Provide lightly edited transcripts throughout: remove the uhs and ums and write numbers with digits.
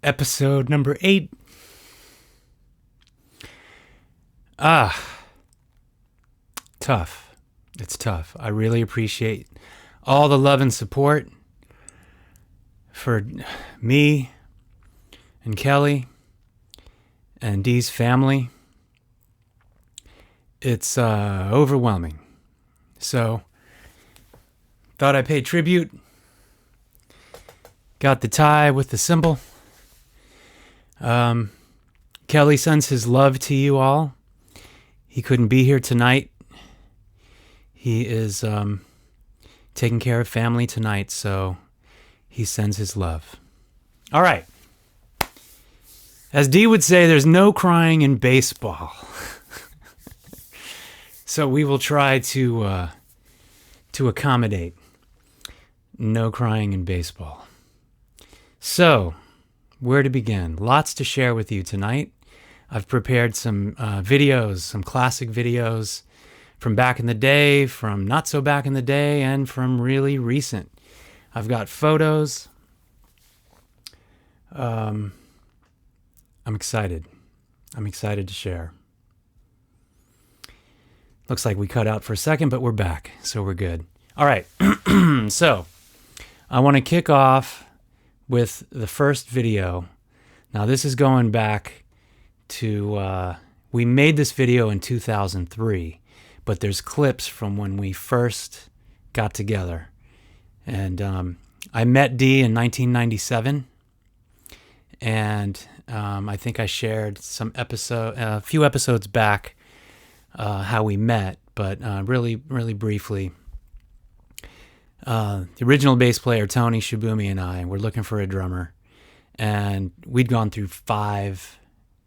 Episode number 8. Tough. It's tough. I really appreciate all the love and support for me and Kelly and Dee's family. It's overwhelming. So, thought I'd pay tribute. Got the tie with the symbol. Kelly sends his love to you all. He couldn't be here tonight. He is taking care of family tonight, so he sends his love. All right. As Dee would say, there's no crying in baseball. So we will try to accommodate no crying in baseball. So, where to begin? Lots to share with you tonight. I've prepared some videos, some classic videos from back in the day, from not so back in the day, and from really recent. I've got photos. I'm excited. I'm excited to share. Looks like we cut out for a second, but we're back, so we're good. All right, so I want to kick off with the first video. Now, this is going back to, we made this video in 2003, but there's clips from when we first got together. And I met Dee in 1997, and I think I shared a few episodes back how we met, but really briefly. The original bass player, Tony Shibumi, and I were looking for a drummer, and we'd gone through 5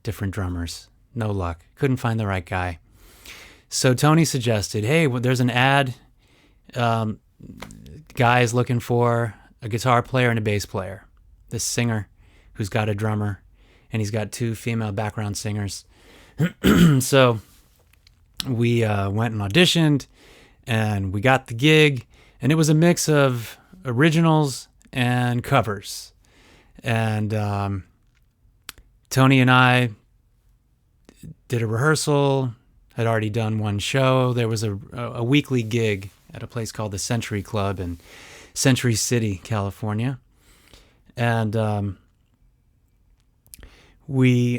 different drummers. No luck. Couldn't find the right guy. So Tony suggested, hey, well, there's an ad. Guy is looking for a guitar player and a bass player. This singer who's got a drummer, and he's got 2 female background singers. So we went and auditioned, and we got the gig. And it was a mix of originals and covers. And Tony and I did a rehearsal, had already done one show. There was a weekly gig at a place called the Century Club in Century City, California. And we,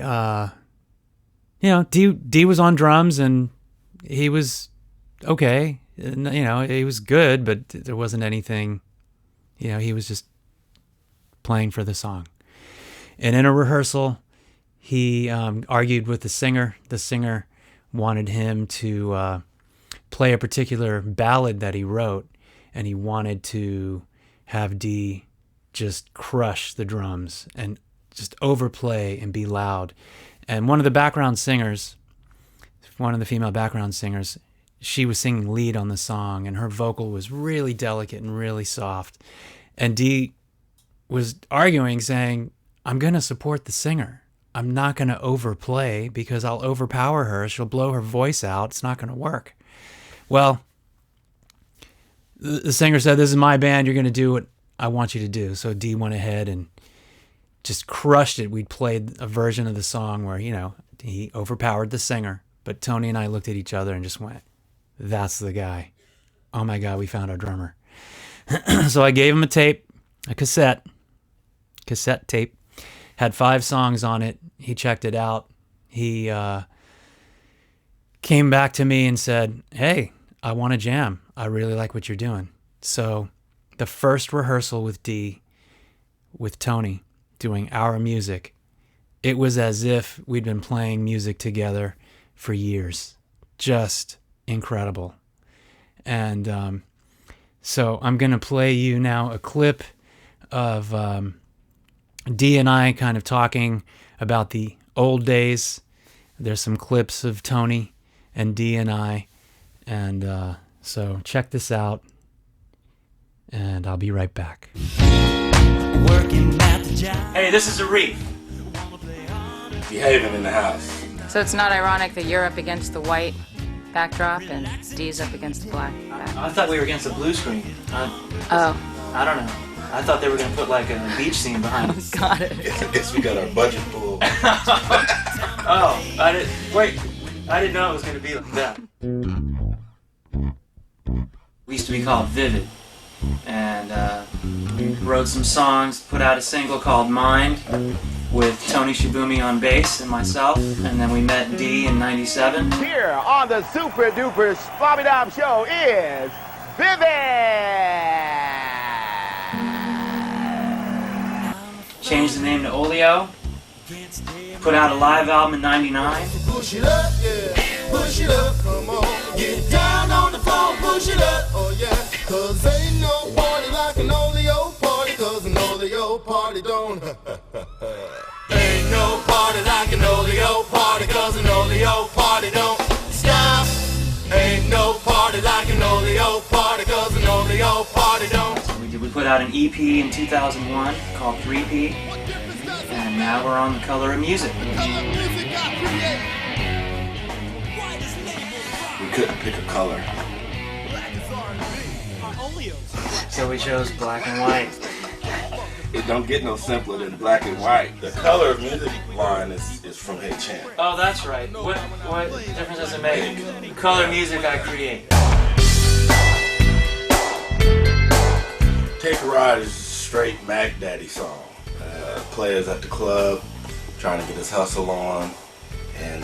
Dee was on drums, and he was okay. He was good, but there wasn't anything, he was just playing for the song. And in a rehearsal, he argued with the singer. The singer wanted him to play a particular ballad that he wrote, and he wanted to have Dee just crush the drums and just overplay and be loud. And one of the female background singers, she was singing lead on the song, and her vocal was really delicate and really soft. And Dee was arguing, saying, I'm going to support the singer. I'm not going to overplay because I'll overpower her. She'll blow her voice out. It's not going to work. Well, the singer said, this is my band. You're going to do what I want you to do. So Dee went ahead and just crushed it. We played a version of the song where, he overpowered the singer. But Tony and I looked at each other and just went, that's the guy. Oh my God, we found our drummer. So I gave him a cassette tape, had 5 songs on it. He checked it out. He came back to me and said, hey, I want to jam. I really like what you're doing. So the first rehearsal with Dee, with Tony, doing our music, it was as if we'd been playing music together for years. Just incredible. And so I'm going to play you now a clip of Dee and I kind of talking about the old days. There's some clips of Tony and Dee and I. And so check this out, and I'll be right back. Hey, this is Arif. DeHaven in the house. So it's not ironic that you're up against the white backdrop and Dee's up against the black backdrop. I thought we were against the blue screen. Oh. I don't know. I thought they were gonna put like a beach scene behind us. Got it. I guess we got our budget full. Oh, I didn't know it was gonna be like that. We used to be called Vivid, and we wrote some songs, put out a single called Mind with Tony Shibumi on bass and myself, and then we met D in '97. Here on the Super Duper Spobby Dom Show is Vivid! Changed the name to Olio, put out a live album in '99. Push it up, yeah. Push it up, come on. Get down on the floor, push it up, oh yeah. Cause ain't no party like an Olio party, cause an Olio party don't. Ain't no party like an Olio party, cause an Olio party don't stop. Ain't no party like an Olio party, cause an Olio party don't. We put out an EP in 2001 called 3P, and now we're on The Color of Music. We couldn't pick a color. So we chose black and white. It don't get no simpler than black and white. The Color of Music line is from Hey Chan. Oh, that's right. What difference does it make? The color of music I create. Take a Ride is a straight Mac Daddy song. Players at the club trying to get his hustle on, and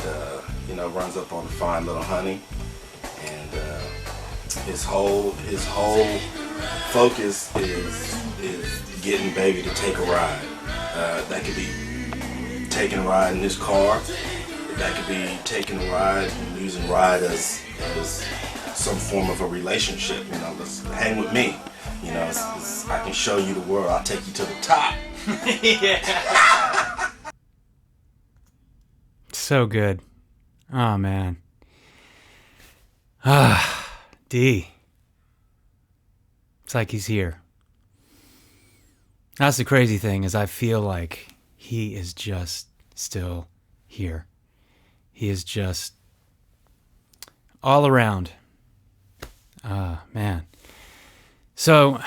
runs up on the fine little honey, and his whole focus is getting baby to take a ride. That could be taking a ride in his car. That could be taking a ride and using ride as some form of a relationship. Let's hang with me. I can show you the world. I'll take you to the top. Yeah. So good. Oh man. D. It's like he's here. That's the crazy thing, is I feel like he is just still here. He is just all around. Man. So,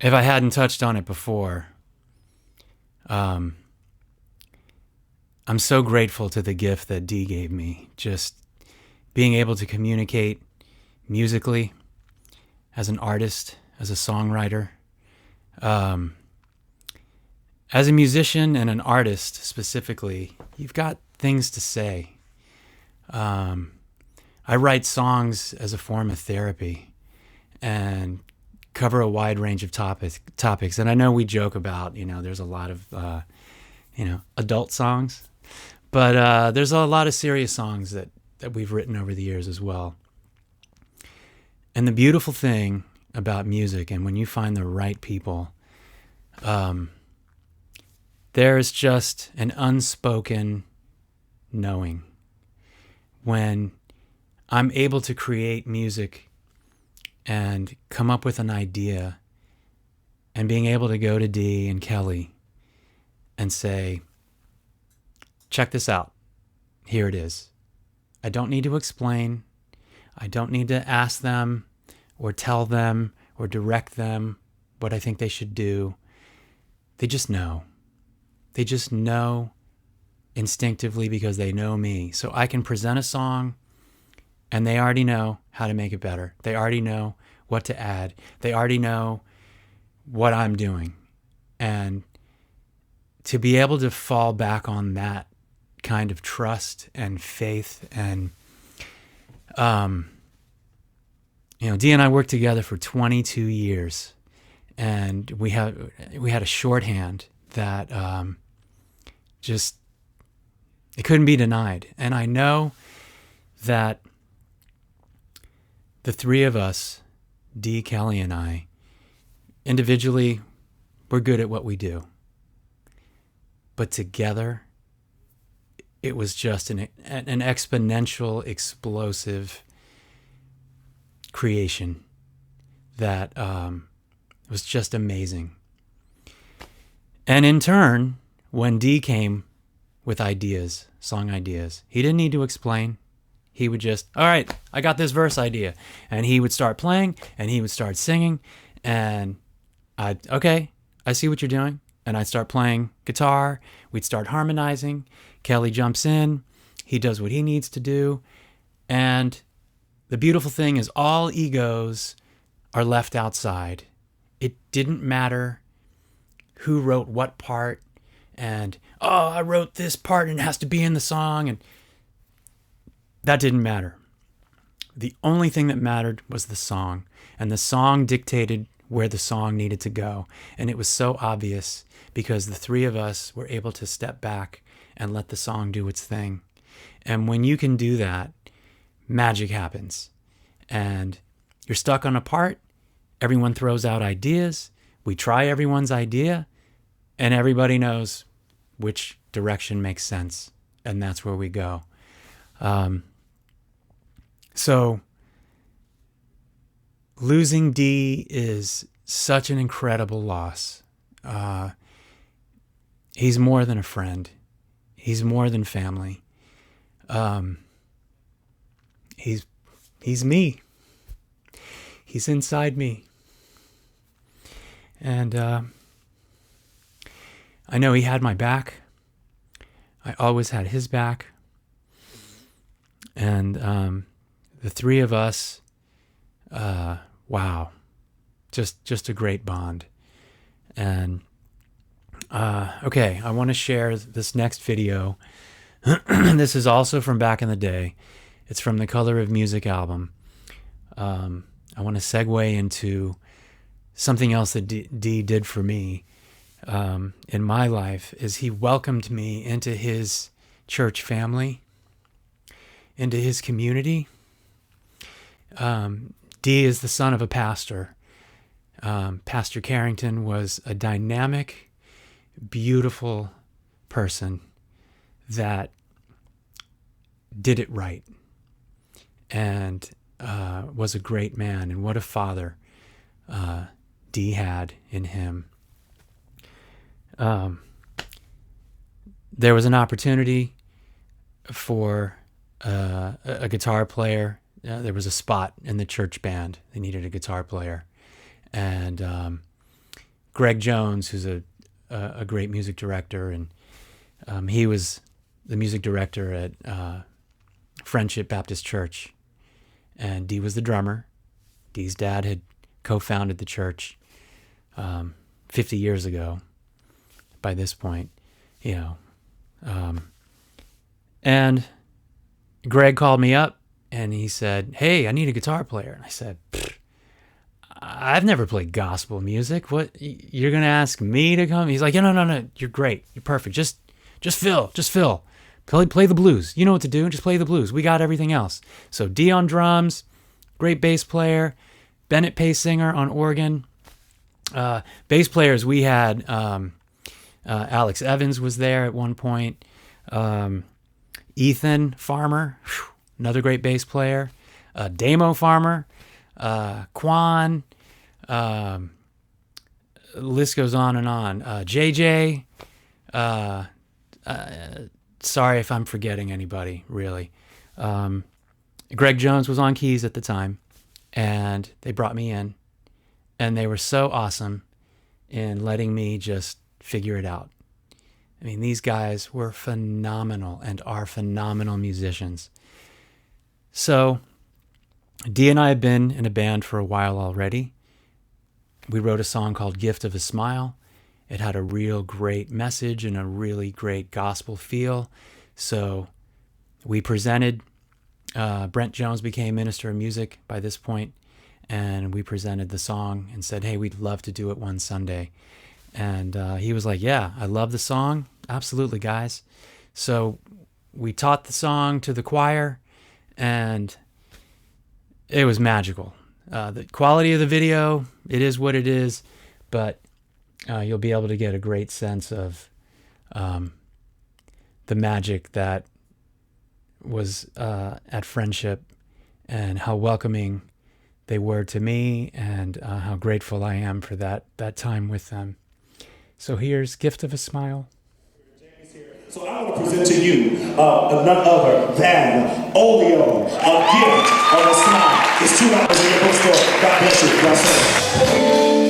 if I hadn't touched on it before, I'm so grateful to the gift that Dee gave me. Just being able to communicate musically as an artist, as a songwriter, as a musician and an artist specifically. You've got things to say. I write songs as a form of therapy and cover a wide range of topics. And I know we joke about, there's a lot of, adult songs, but there's a lot of serious songs that we've written over the years as well. And the beautiful thing about music, and when you find the right people, there's just an unspoken knowing. When I'm able to create music and come up with an idea, and being able to go to Dee and Kelly and say, check this out. Here it is. I don't need to explain. I don't need to ask them or tell them or direct them what I think they should do. They just know. They just know instinctively because they know me. So I can present a song and they already know how to make it better. They already know what to add. They already know what I'm doing. And to be able to fall back on that kind of trust and faith, and Dee and I worked together for 22 years, and we had a shorthand that just, it couldn't be denied. And I know that the three of us, Dee, Kelly, and I, individually, we're good at what we do. But together, it was just an exponential, explosive creation that was just amazing. And in turn, when Dee came with ideas, song ideas, he didn't need to explain. He would just, all right, I got this verse idea. And he would start playing, and he would start singing, And okay, I see what you're doing. And I'd start playing guitar. We'd start harmonizing. Kelly jumps in. He does what he needs to do. And the beautiful thing is all egos are left outside. It didn't matter who wrote what part. And, oh, I wrote this part and it has to be in the song. And that didn't matter. The only thing that mattered was the song. And the song dictated where the song needed to go. And it was so obvious because the three of us were able to step back and let the song do its thing. And when you can do that, magic happens. And you're stuck on a part, everyone throws out ideas, we try everyone's idea, and everybody knows which direction makes sense. And that's where we go. So losing D is such an incredible loss. He's more than a friend. He's more than family. He's me. He's inside me. And I know he had my back. I always had his back. And the three of us, wow, just a great bond. And okay, I want to share this next video. This is also from back in the day. It's from the Color of Music album. I want to segue into something else that D did for me in my life is he welcomed me into his church family, into his community. D is the son of a pastor. Pastor Carrington was a dynamic, beautiful person that did it right and was a great man. And what a father D had in him. There was an opportunity for a guitar player. There was a spot in the church band. They needed a guitar player. And Greg Jones, who's a great music director, and he was the music director at Friendship Baptist Church. And Dee was the drummer. Dee's dad had co-founded the church 50 years ago by this point, you know. And Greg called me up and he said, "Hey, I need a guitar player." And I said, "I've never played gospel music. What, you're going to ask me to come?" He's like, no, you're great. You're perfect. Just fill. Play the blues. You know what to do. Just play the blues. We got everything else. So D on drums, great bass player, Bennett Pace singer on organ. Bass players, we had Alex Evans was there at one point. Ethan Farmer, another great bass player. Damo Farmer, Quan, list goes on and on. JJ, sorry if I'm forgetting anybody, really. Greg Jones was on keys at the time, and they brought me in, and they were so awesome in letting me just figure it out. I mean, these guys were phenomenal and are phenomenal musicians. So Dee and I had been in a band for a while already. We wrote a song called Gift of a Smile. It had a real great message and a really great gospel feel. So we presented, Brent Jones became minister of music by this point, and we presented the song and said, "Hey, we'd love to do it one Sunday." And he was like, "Yeah, I love the song. Absolutely, guys." So we taught the song to the choir, and it was magical. The quality of the video, it is what it is, but you'll be able to get a great sense of the magic that was at Friendship and how welcoming they were to me and how grateful I am for that time with them. So here's Gift of a Smile. So I want to present to you none other than Olio, a gift of a smile. It's $2 in your bookstore. God bless you. God bless you.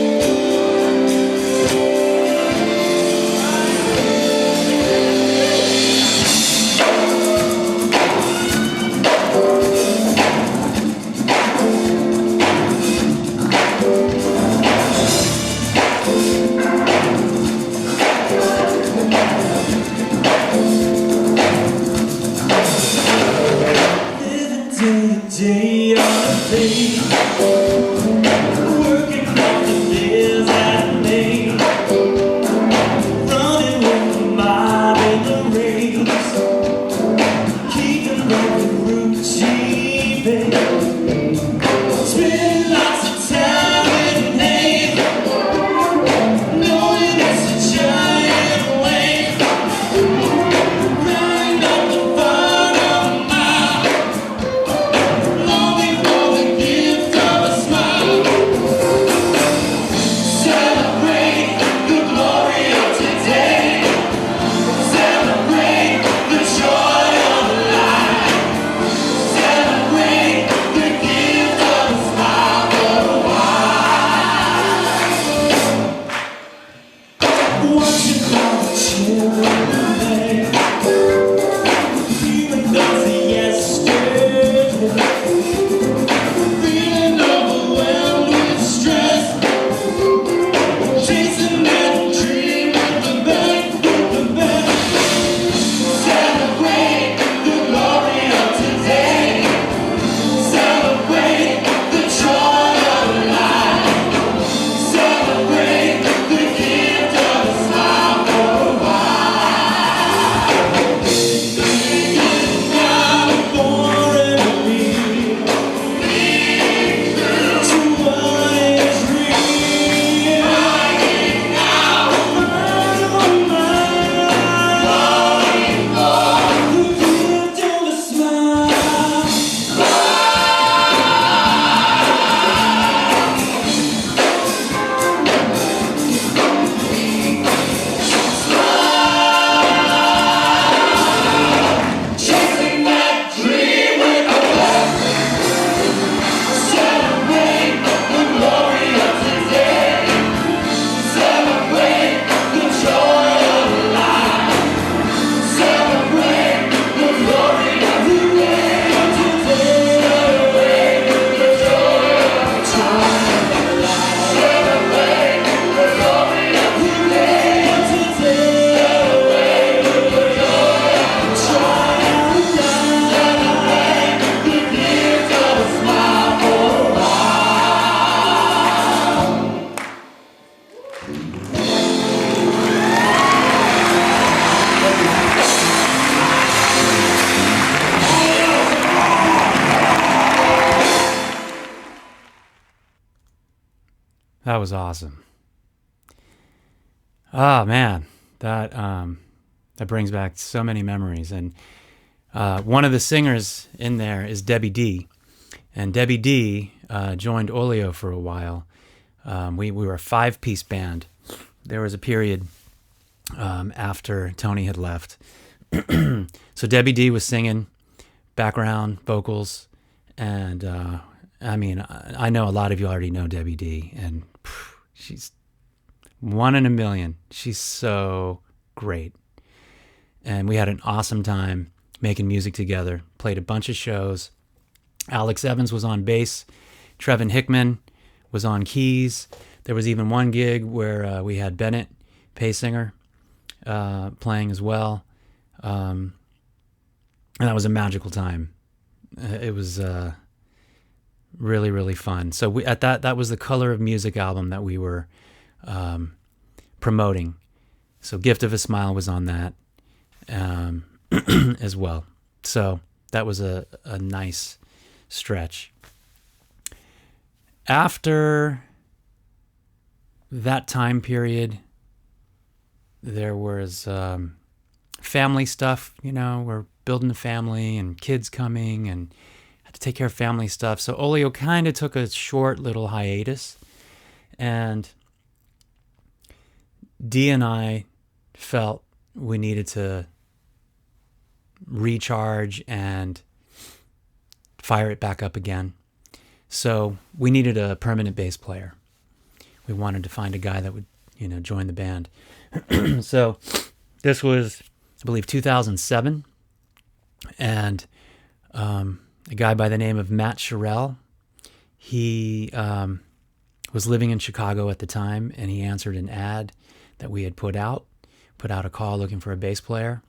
That was awesome. Oh man, that brings back so many memories. And one of the singers in there is Debbie D, and Debbie D joined Olio for a while. We were a 5-piece band. There was a period after Tony had left, so Debbie D was singing background vocals, and I mean, I know a lot of you already know Debbie D, and she's one in a million. She's so great. And we had an awesome time making music together, played a bunch of shows. Alex Evans was on bass. Trevin Hickman was on keys. There was even one gig where we had Bennett, Paysinger, playing as well. And that was a magical time. It was really, really fun. So that was the Color of Music album that we were promoting. So Gift of a Smile was on that as well. So that was a nice stretch. After that time period, there was family stuff. You know, we're building a family and kids coming and had to take care of family stuff. So Olio kind of took a short little hiatus, and Dee and I felt we needed to recharge and fire it back up again. So we needed a permanent bass player. We wanted to find a guy that would, join the band. So this was, I believe, 2007. And a guy by the name of Matt Sherrill, he was living in Chicago at the time, and he answered an ad that we had put out a call looking for a bass player.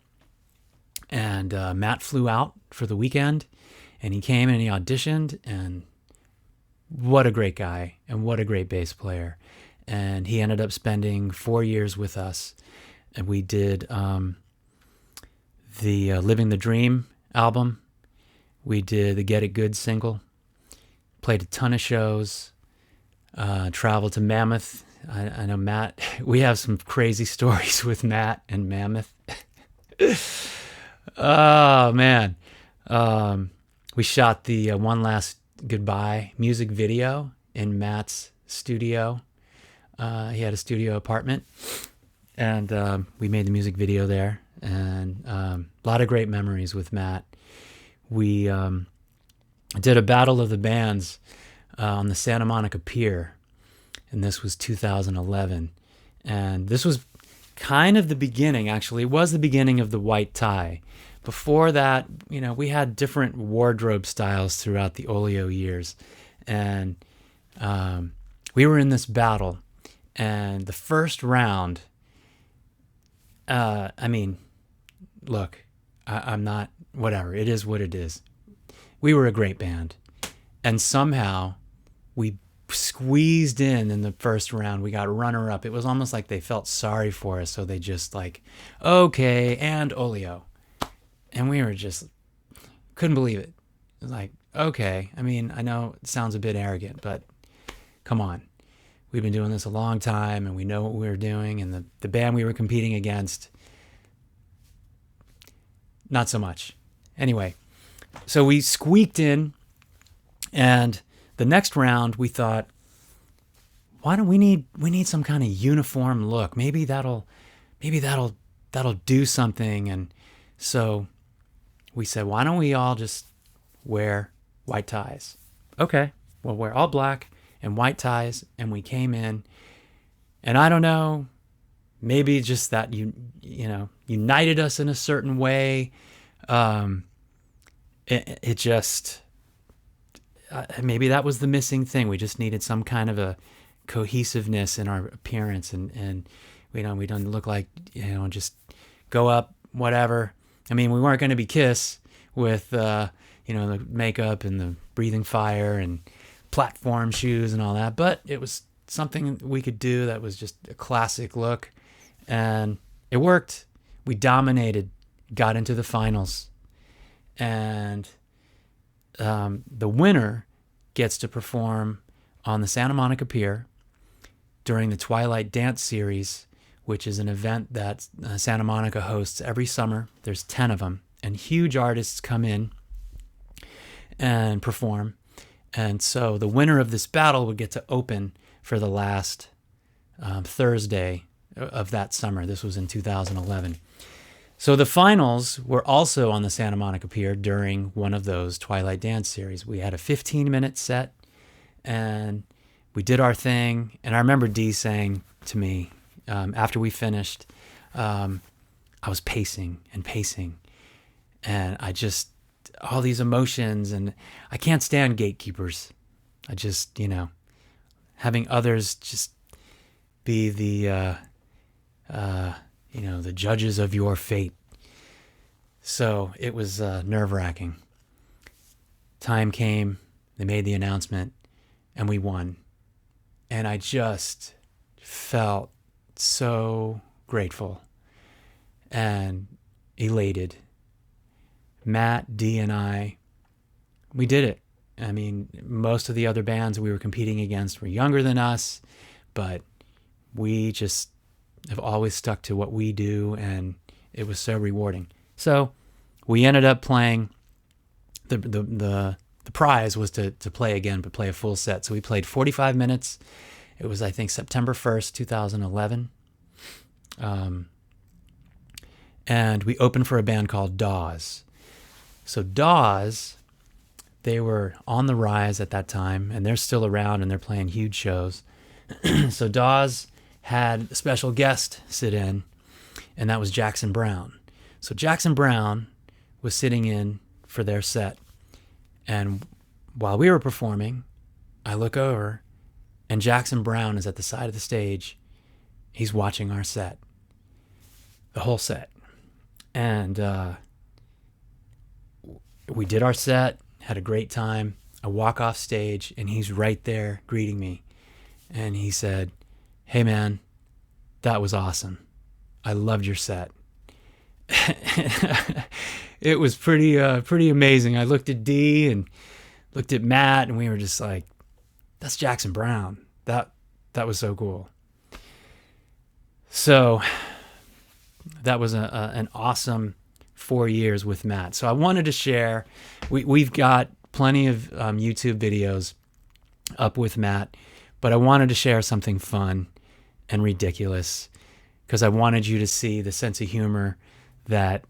And Matt flew out for the weekend, and he came and he auditioned, and what a great guy and what a great bass player. And he ended up spending 4 years with us, and we did the Living the Dream album. We did the Get It Good single, played a ton of shows, traveled to Mammoth. I know Matt, we have some crazy stories with Matt and Mammoth. Oh, man. We shot the One Last Goodbye music video in Matt's studio. He had a studio apartment, and we made the music video there, and a lot of great memories with Matt. We did a Battle of the Bands on the Santa Monica Pier, and this was 2011. And this was kind of the beginning, actually. It was the beginning of the white tie. Before that, we had different wardrobe styles throughout the Olio years. And we were in this battle. And the first round, look, I'm not, whatever. It is what it is. We were a great band. And somehow we squeezed in the first round. We got runner-up. It was almost like they felt sorry for us. So they just okay, and Olio. And we were just, couldn't believe it. It was like, okay. I know it sounds a bit arrogant, but come on. We've been doing this a long time, and we know what we were doing. And the band we were competing against, not so much. Anyway, so we squeaked in, and the next round we thought, why don't we need some kind of uniform look? Maybe that'll do something. And so we said, why don't we all just wear white ties? Okay, we'll wear all black and white ties. And we came in, and I don't know, maybe just that united us in a certain way. It just, maybe that was the missing thing. We just needed some kind of a cohesiveness in our appearance, and we don't look like, just go up, whatever. We weren't going to be Kiss with, the makeup and the breathing fire and platform shoes and all that, but it was something we could do that was just a classic look, and it worked. We dominated, got into the finals, and the winner gets to perform on the Santa Monica Pier during the Twilight Dance Series, which is an event that Santa Monica hosts every summer. There's 10 of them, and huge artists come in and perform. And so the winner of this battle would get to open for the last Thursday of that summer. This was in 2011. So the finals were also on the Santa Monica Pier during one of those Twilight Dance Series. We had a 15-minute set, and we did our thing. And I remember Dee saying to me, after we finished, I was pacing, and I just, all these emotions, and I can't stand gatekeepers. I just, having others just be the judges of your fate. So it was nerve-wracking. Time came, they made the announcement, and we won. And I just felt so grateful and elated. Matt, Dee, and I, we did it. Most of the other bands we were competing against were younger than us, but we just have always stuck to what we do, and it was so rewarding. So we ended up playing, the prize was to play again, but play a full set. So we played 45 minutes. It was, I think, September 1st, 2011. And we opened for a band called Dawes. So Dawes, they were on the rise at that time, and they're still around, and they're playing huge shows. So Dawes had a special guest sit in, and that was Jackson Browne. So Jackson Browne was sitting in for their set, and while we were performing, I look over, and Jackson Browne is at the side of the stage. He's watching our set, the whole set. And we did our set, had a great time. I walk off stage, and he's right there greeting me. And he said, "Hey, man, that was awesome. I loved your set." It was pretty amazing. I looked at Dee and looked at Matt, and we were just like, that's Jackson Browne. That was so cool. So that was an awesome 4 years with Matt. So I wanted to share. We've got plenty of YouTube videos up with Matt, but I wanted to share something fun and ridiculous because I wanted you to see the sense of humor that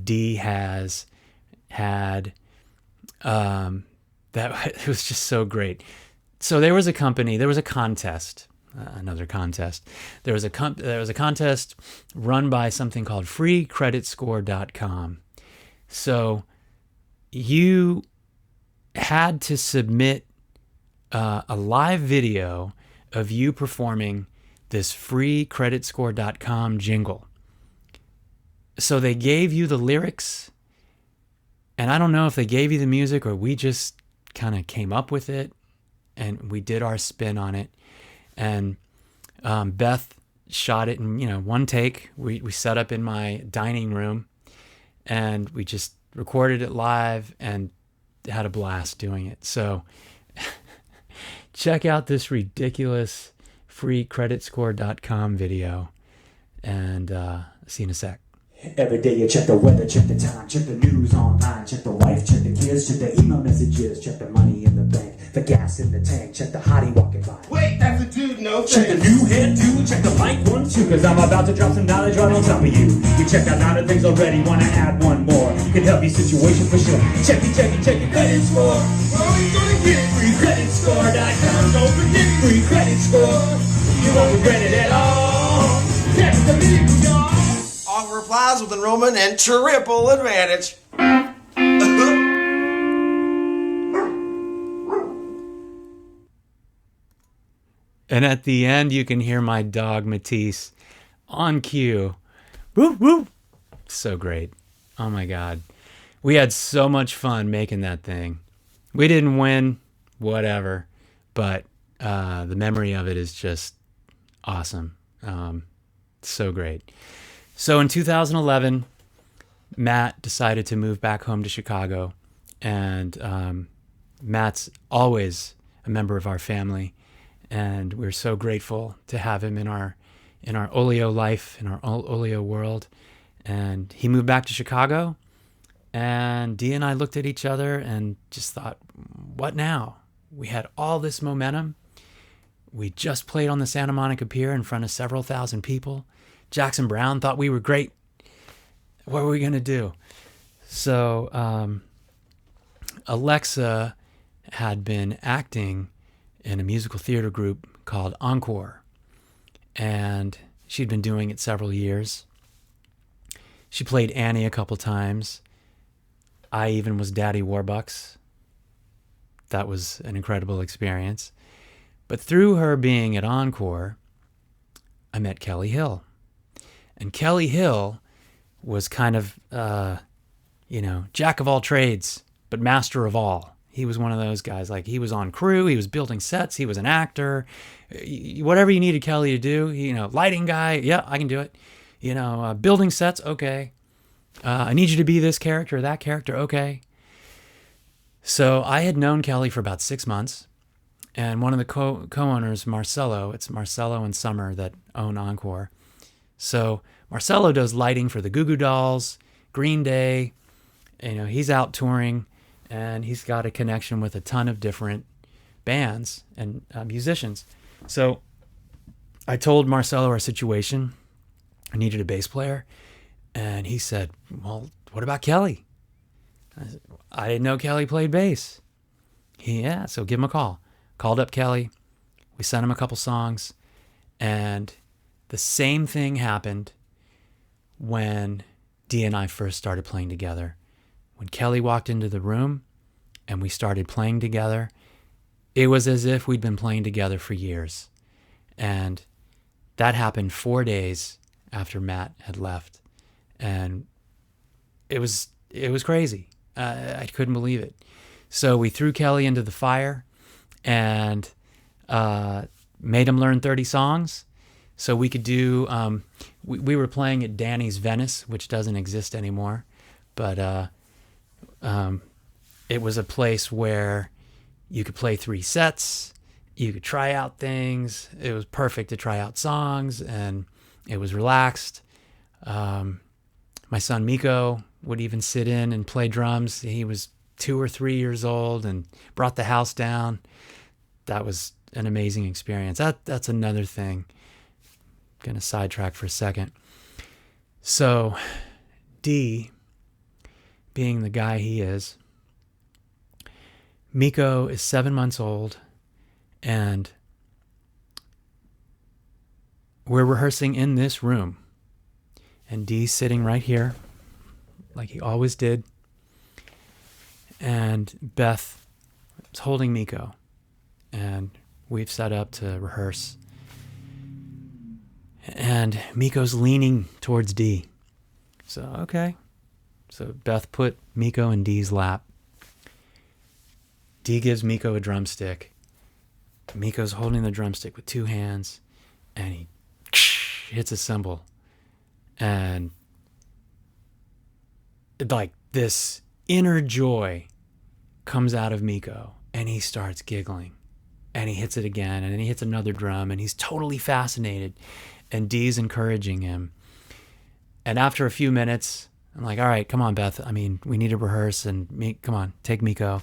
Dee has had. That it was just so great. So there was a contest another contest. There was a contest run by something called freecreditscore.com. So you had to submit a live video of you performing this freecreditscore.com jingle. So they gave you the lyrics, and I don't know if they gave you the music or we just kind of came up with it and we did our spin on it. And Beth shot it in, one take. We set up in my dining room and we just recorded it live and had a blast doing it. So check out this ridiculous freecreditscore.com video, and see you in a sec. Every day you check the weather, check the time, check the news online, check the wife, check the kids, check the email messages, check the money in the bank, the gas in the tank, check the hottie walking by. Wait, that's a dude, no Check the thanks. new hairdo, check the mic 1, 2, cause I'm about to drop some knowledge right on top of you. You checked out 9 things already, wanna add one more. Can help your situation for sure. Check your credit score. We're always gonna get it. FreeCreditScore.com, don't forget Free Credit Score. You won't regret it at all. Text the video, y'all. Offer applies with enrollment and triple advantage. And at the end, you can hear my dog Matisse on cue. Woo, woo. So great. Oh my God. We had so much fun making that thing. We didn't win, whatever, but the memory of it is just awesome. So great. So in 2011, Matt decided to move back home to Chicago, and Matt's always a member of our family, and we're so grateful to have him in our Olio life, in our Olio world. And he moved back to Chicago, and Dee and I looked at each other and just thought, what now? We had all this momentum. We just played on the Santa Monica Pier in front of several thousand people. Jackson Browne thought we were great. What were we going to do? So Alexa had been acting in a musical theater group called Encore, and she'd been doing it several years. She played Annie a couple times. I even was Daddy Warbucks. That was an incredible experience. But through her being at Encore, I met Kelly Hill. And Kelly Hill was kind of, jack of all trades, but master of all. He was one of those guys, like he was on crew, he was building sets, he was an actor. Whatever you needed Kelly to do, lighting guy, yeah, I can do it. Building sets, okay. I need you to be this character, that character, okay. So I had known Kelly for about 6 months, and one of the co-owners, Marcelo, it's Marcelo and Summer that own Encore. So Marcelo does lighting for the Goo Goo Dolls, Green Day. He's out touring, and he's got a connection with a ton of different bands and musicians. So I told Marcelo our situation. I needed a bass player. And he said, well, what about Kelly? I didn't know Kelly played bass. So give him a call. Called up Kelly. We sent him a couple songs. And the same thing happened when Dee and I first started playing together. When Kelly walked into the room and we started playing together, it was as if we'd been playing together for years. And that happened 4 days after Matt had left. And it was crazy. I couldn't believe it. So we threw Kelly into the fire and made him learn 30 songs so we could do, we were playing at Danny's Venice, which doesn't exist anymore, but it was a place where you could play 3 sets, you could try out things. It was perfect to try out songs, and it was relaxed. My son Miko would even sit in and play drums. He was 2 or 3 years old and brought the house down. That was an amazing experience. That's another thing. I'm going to sidetrack for a second. So D, being the guy he is, Miko is 7 months old, and we're rehearsing in this room, and Dee's sitting right here, like he always did, and Beth is holding Miko, and we've set up to rehearse, and Miko's leaning towards Dee. So, okay. So Beth put Miko in Dee's lap. Dee gives Miko a drumstick. Miko's holding the drumstick with two hands, and he hits a cymbal. And like this inner joy comes out of Miko, and he starts giggling. And he hits it again, and then he hits another drum, and he's totally fascinated. And Dee's encouraging him. And after a few minutes, I'm like, all right, come on, Beth. I mean, we need to rehearse, and come on, take Miko.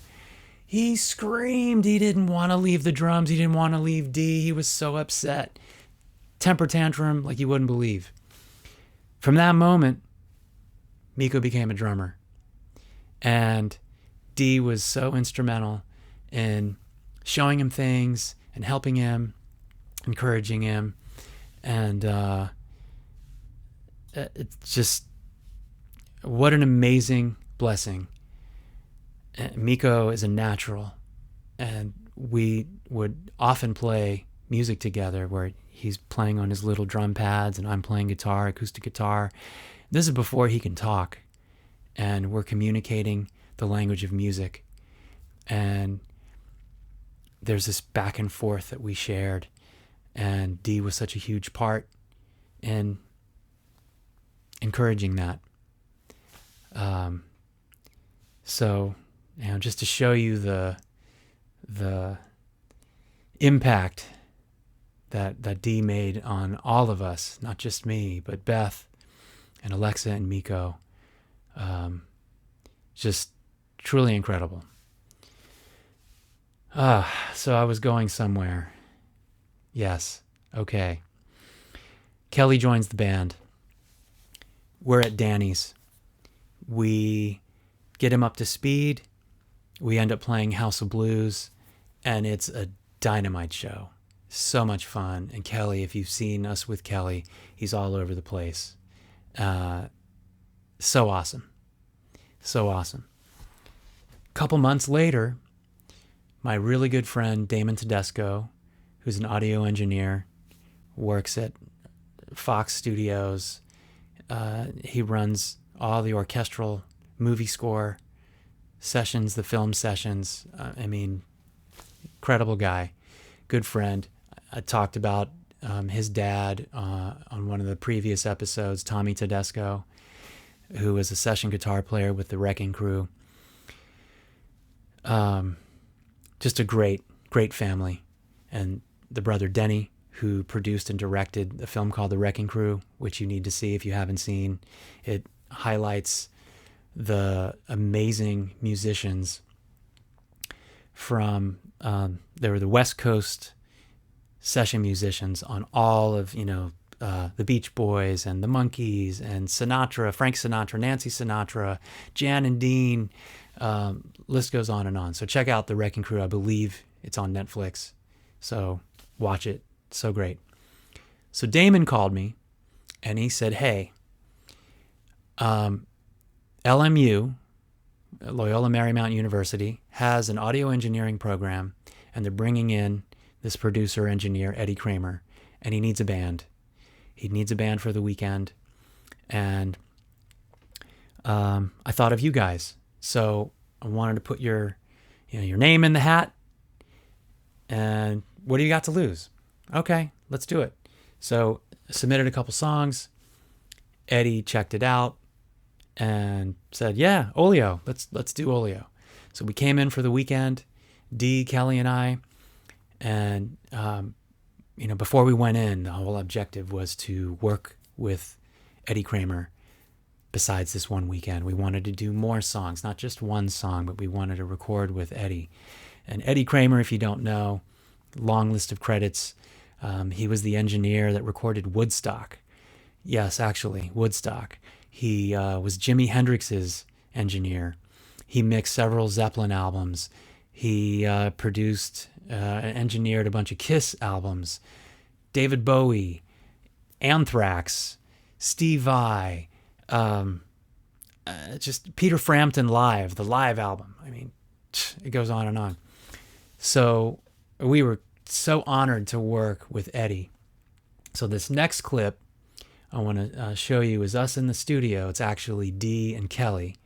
He screamed. He didn't want to leave the drums. He didn't want to leave Dee. He was so upset. Temper tantrum like you wouldn't believe. From that moment, Miko became a drummer. And Dee was so instrumental in showing him things and helping him, encouraging him. And it's just, what an amazing blessing. Miko is a natural, and we would often play music together where he's playing on his little drum pads and I'm playing guitar, acoustic guitar. This is before he can talk, and we're communicating the language of music. And there's this back and forth that we shared, and Dee was such a huge part in encouraging that. So, just to show you the impact that Dee made on all of us, not just me, but Beth and Alexa and Miko. Just truly incredible. So I was going somewhere. Yes. Okay. Kelly joins the band. We're at Danny's. We get him up to speed. We end up playing House of Blues, and it's a dynamite show. So much fun. And Kelly, if you've seen us with Kelly, he's all over the place. So awesome. So awesome. A couple months later, my really good friend Damon Tedesco, who's an audio engineer, works at Fox Studios. He runs all the orchestral movie score sessions, the film sessions. Incredible guy, good friend. I talked about his dad on one of the previous episodes, Tommy Tedesco, who was a session guitar player with the Wrecking Crew. Just a great, great family. And the brother Denny, who produced and directed a film called The Wrecking Crew, which you need to see if you haven't seen. It highlights the amazing musicians from, they were the West Coast session musicians on all of, the Beach Boys and the Monkees and Sinatra, Frank Sinatra, Nancy Sinatra, Jan and Dean, list goes on and on. So check out The Wrecking Crew. I believe it's on Netflix. So watch it. So great. So Damon called me and he said, hey, LMU, Loyola Marymount University, has an audio engineering program, and they're bringing in this producer engineer, Eddie Kramer, and he needs a band. He needs a band for the weekend. And I thought of you guys. So I wanted to put your name in the hat. And what do you got to lose? Okay, let's do it. So I submitted a couple songs. Eddie checked it out and said, yeah, Olio, let's do Olio. So we came in for the weekend, Dee, Kelly, and I. And, before we went in, the whole objective was to work with Eddie Kramer besides this one weekend. We wanted to do more songs, not just one song, but we wanted to record with Eddie. And Eddie Kramer, if you don't know, long list of credits. He was the engineer that recorded Woodstock. Yes, actually, Woodstock. He was Jimi Hendrix's engineer. He mixed several Zeppelin albums. He produced, engineered a bunch of Kiss albums. David Bowie, Anthrax, Steve Vai, just Peter Frampton Live, the live album. I mean, it goes on and on. So we were so honored to work with Eddie. So this next clip I want to show you is us in the studio. It's actually Dee and Kelly.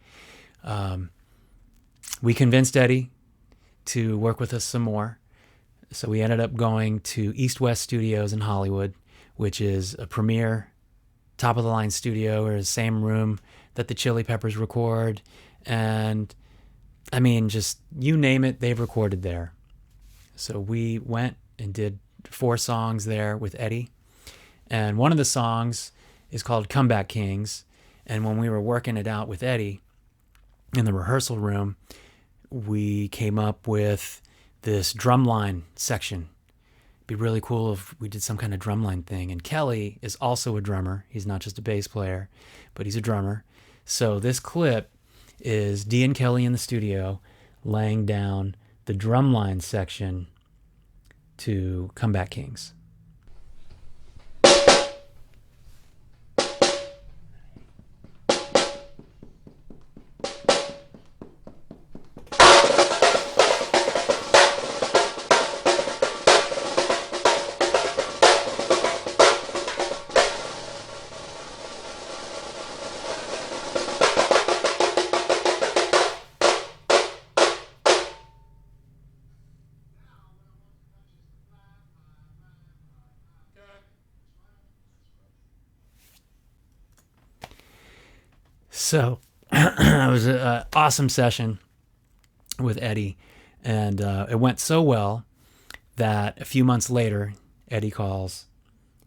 We convinced Eddie to work with us some more. So we ended up going to East West Studios in Hollywood, which is a premier, top-of-the-line studio, or the same room that the Chili Peppers record. And, I mean, just you name it, they've recorded there. So we went and did 4 songs there with Eddie. And one of the songs is called Comeback Kings. And when we were working it out with Eddie in the rehearsal room, we came up with this drumline section. It'd be really cool if we did some kind of drumline thing. And Kelly is also a drummer. He's not just a bass player, but he's a drummer. So this clip is Dee and Kelly in the studio laying down the drumline section to Comeback Kings. So it was an awesome session with Eddie, and it went so well that a few months later, Eddie calls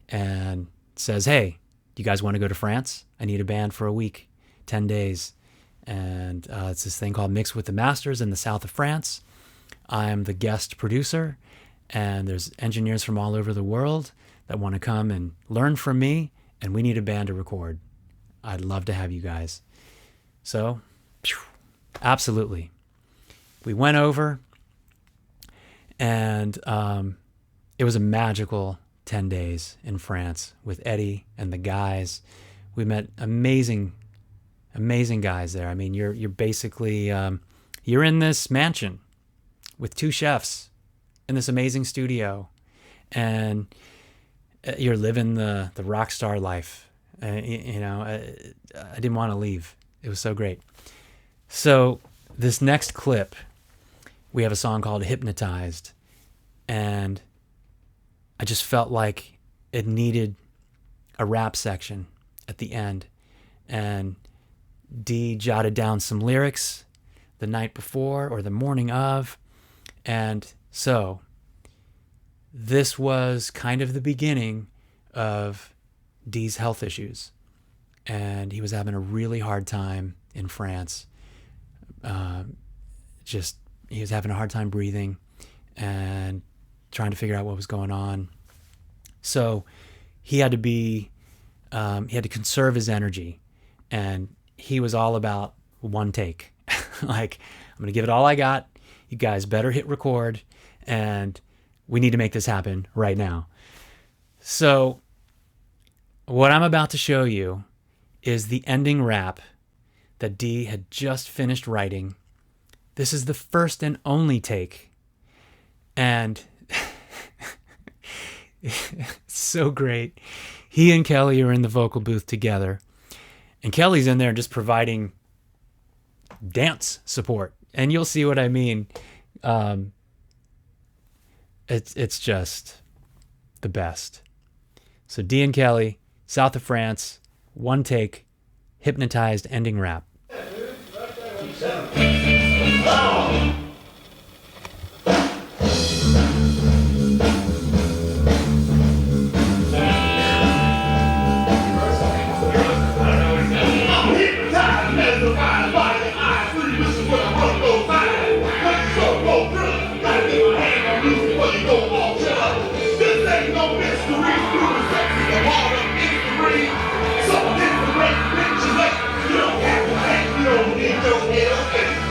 and says, "Hey, do you guys want to go to France? I need a band for a week, 10 days. And it's this thing called Mix with the Masters in the south of France. I'm the guest producer, and there's engineers from all over the world that want to come and learn from me, and we need a band to record. I'd love to have you guys." So, absolutely. We went over, and it was a magical 10 days in France with Eddie and the guys. We met amazing guys there. I mean, you're basically, you're in this mansion with 2 chefs in this amazing studio, and you're living the rock star life. I didn't want to leave. It was so great. So this next clip, we have a song called Hypnotized, and I just felt like it needed a rap section at the end. And Dee jotted down some lyrics the night before or the morning of. And so this was kind of the beginning of Dee's health issues. And he was having a really hard time in France. He was having a hard time breathing and trying to figure out what was going on. So he had to conserve his energy, and he was all about one take. Like, I'm going to give it all I got. You guys better hit record, and we need to make this happen right now. So what I'm about to show you is the ending rap that Dee had just finished writing. This is the first and only take. And it's so great. He and Kelly are in the vocal booth together. And Kelly's in there just providing dance support. And you'll see what I mean. It's just the best. So Dee and Kelly, south of France, one take, hypnotized ending rap. You don't have to think, you don't need no help.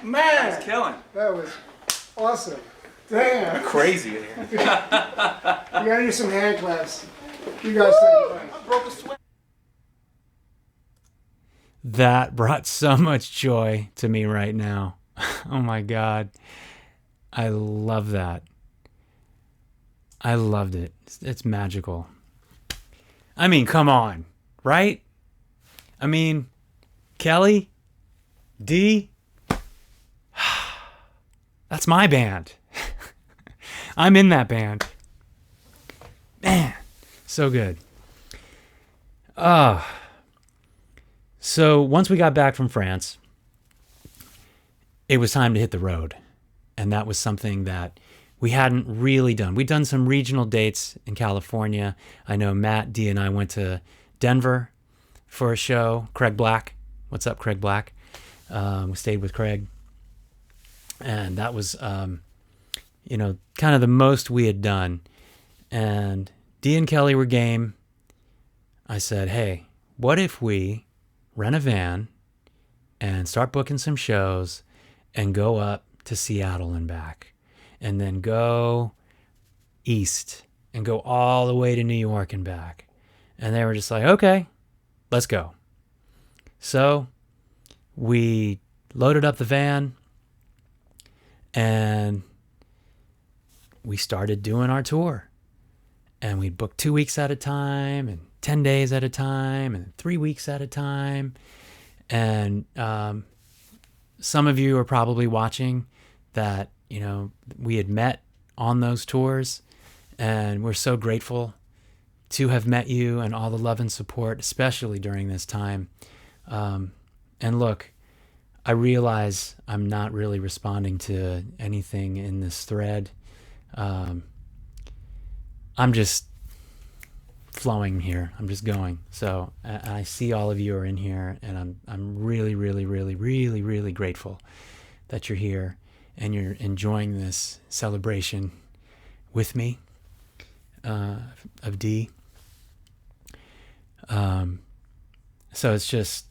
Man, Killing. that was awesome. Damn. Crazy in here. You gotta do some hand claps. You guys think That brought so much joy to me right now. Oh my God. I love that. I loved it. It's magical. I mean, come on, right? I mean, Kelly, D, that's my band. I'm in that band. Man, so good. So once we got back from France, it was time to hit the road. And that was something that we hadn't really done. We'd done some regional dates in California. I know Matt, D, and I went to Denver for a show. Craig Black. What's up, Craig Black? We stayed with Craig. And that was, kind of the most we had done. And D and Kelly were game. I said, hey, what if we rent a van and start booking some shows and go up to Seattle and back, and then go east and go all the way to New York and back. And they were just like, okay, let's go. So we loaded up the van and we started doing our tour. And we booked 2 weeks at a time and 10 days at a time and 3 weeks at a time. And some of you are probably watching that, we had met on those tours, and we're so grateful to have met you and all the love and support, especially during this time. And look, I realize I'm not really responding to anything in this thread. I'm just flowing here. I'm just going. So I see all of you are in here, and I'm really, really, really, really, really grateful that you're here and you're enjoying this celebration with me of D. So it's just,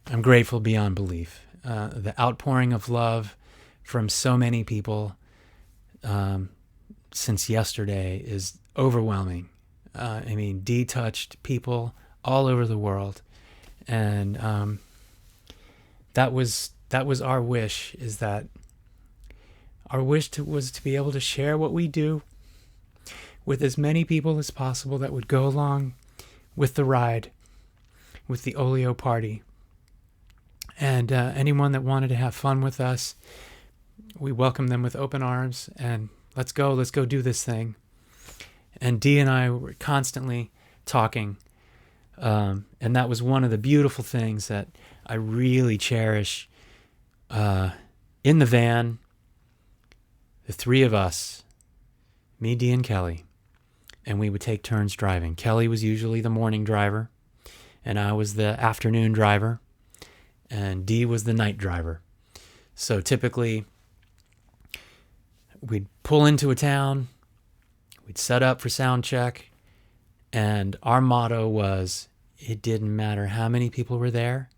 I'm grateful beyond belief. The outpouring of love from so many people since yesterday is overwhelming. D touched people all over the world, and that was our wish. Is that our wish was to be able to share what we do with as many people as possible that would go along with the ride, with the Olio party, and anyone that wanted to have fun with us, we welcome them with open arms, and let's go do this thing. And Dee and I were constantly talking, and that was one of the beautiful things that I really cherish. In the van, the three of us, me, Dee, and Kelly, and we would take turns driving. Kelly was usually the morning driver, and I was the afternoon driver, and Dee was the night driver. So typically, we'd pull into a town, we'd set up for sound check, and our motto was, it didn't matter how many people were there.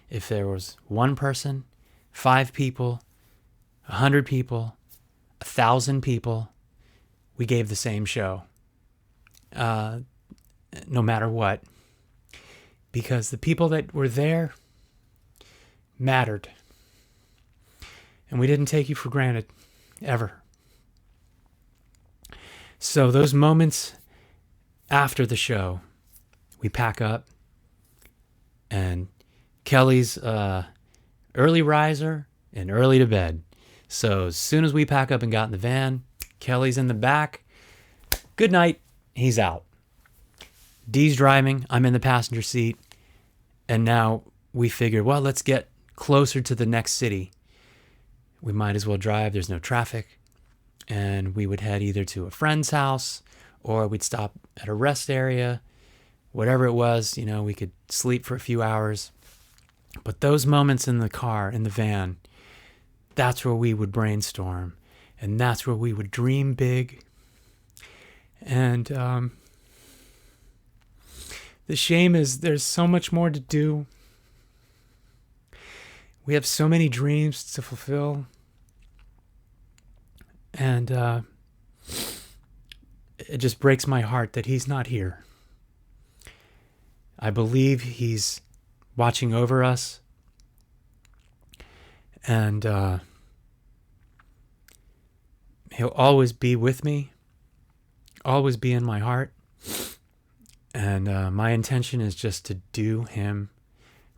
If there was one person, 5 people, 100 people, 1,000 people, we gave the same show, no matter what, because the people that were there mattered, and we didn't take you for granted, ever. So those moments after the show, we pack up, and Kelly's early riser and early to bed. So as soon as we pack up and got in the van, Kelly's in the back. Good night. He's out. Dee's driving. I'm in the passenger seat. And now we figured, well, let's get closer to the next city. We might as well drive. There's no traffic. And we would head either to a friend's house or we'd stop at a rest area. Whatever it was, we could sleep for a few hours. But those moments in the car, in the van, that's where we would brainstorm. And that's where we would dream big. And the shame is there's so much more to do. We have so many dreams to fulfill. And it just breaks my heart that he's not here. I believe he's watching over us. And he'll always be with me, always be in my heart. And my intention is just to do him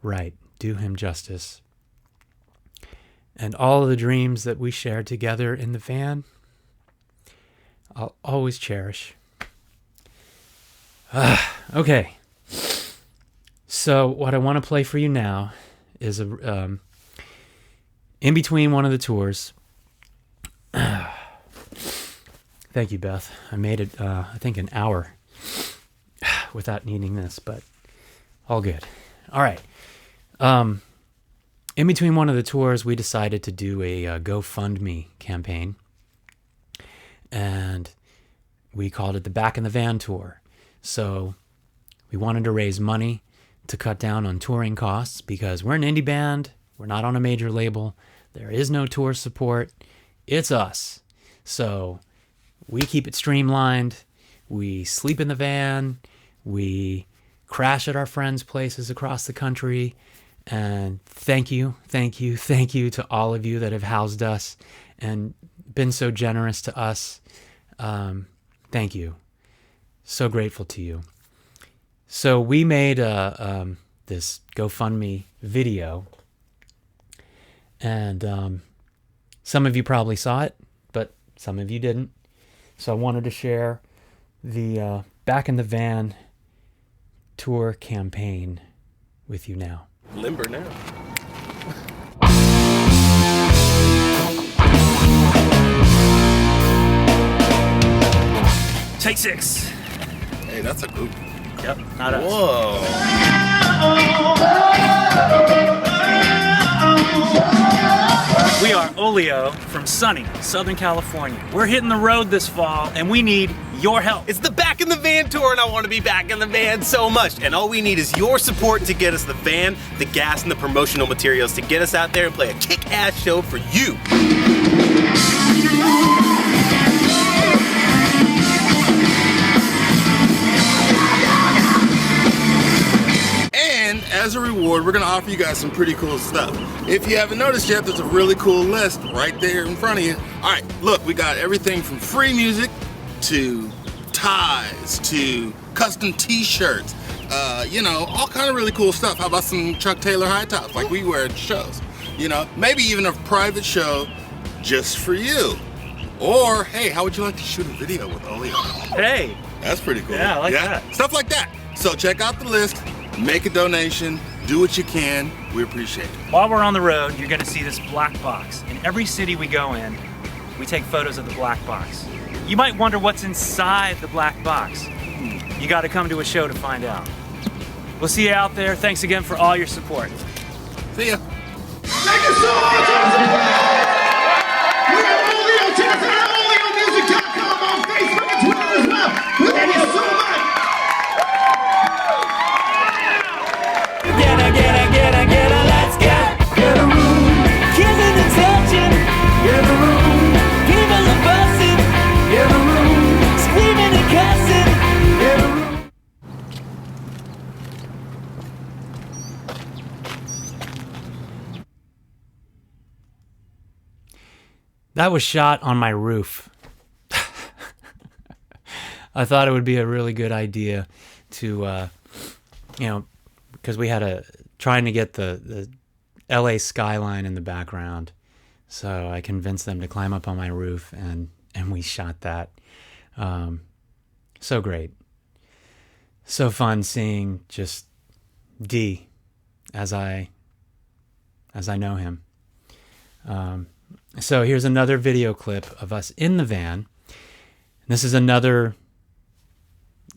right, do him justice. And all of the dreams that we shared together in the van, I'll always cherish. Okay. So what I want to play for you now is in between one of the tours. Thank you, Beth. I made it, I think, an hour without needing this, but all good. All right. In between one of the tours, we decided to do a GoFundMe campaign, and we called it the Back in the Van Tour. So we wanted to raise money to cut down on touring costs because we're an indie band. We're not on a major label. There is no tour support. It's us. So we keep it streamlined. We sleep in the van. We crash at our friends' places across the country. And thank you to all of you that have housed us and been so generous to us. Thank you. So grateful to you. So we made this GoFundMe video, and some of you probably saw it, but some of you didn't. So I wanted to share the Back in the Van tour campaign with you now. Limber now. Take 6. Hey, that's a group. Yep, not us. Whoa. We are Olio from sunny Southern California. We're hitting the road this fall, and we need your help. It's the Back in the Van tour, and I want to be back in the van so much. And all we need is your support to get us the van, the gas, and the promotional materials to get us out there and play a kick-ass show for you. And as a reward, we're gonna offer you guys some pretty cool stuff. If you haven't noticed yet, there's a really cool list right there in front of you. All right, look, we got everything from free music to ties to custom t-shirts, all kind of really cool stuff. How about some Chuck Taylor high tops like we wear at shows? Maybe even a private show just for you. Or, hey, how would you like to shoot a video with Olio? Hey. That's pretty cool. Yeah, I like that. Stuff like that. So check out the list, make a donation, do what you can. We appreciate it. While we're on the road, you're gonna see this black box. In every city we go in, we take photos of the black box. You might wonder what's inside the black box. You gotta come to a show to find out. We'll see you out there. Thanks again for all your support. See ya. Thank you so much. We have Olio. Check us out at OlioMusic.com on Facebook and Twitter as well. Thank you so much. Let's get a room. Kissing and touching. Get a room. People are busting. Get a room. Screaming and cussing. Get a room. That was shot on my roof. I thought it would be a really good idea to, because we had trying to get the LA skyline in the background. So I convinced them to climb up on my roof, and we shot that. So great. So fun seeing just D as I know him. So here's another video clip of us in the van. This is another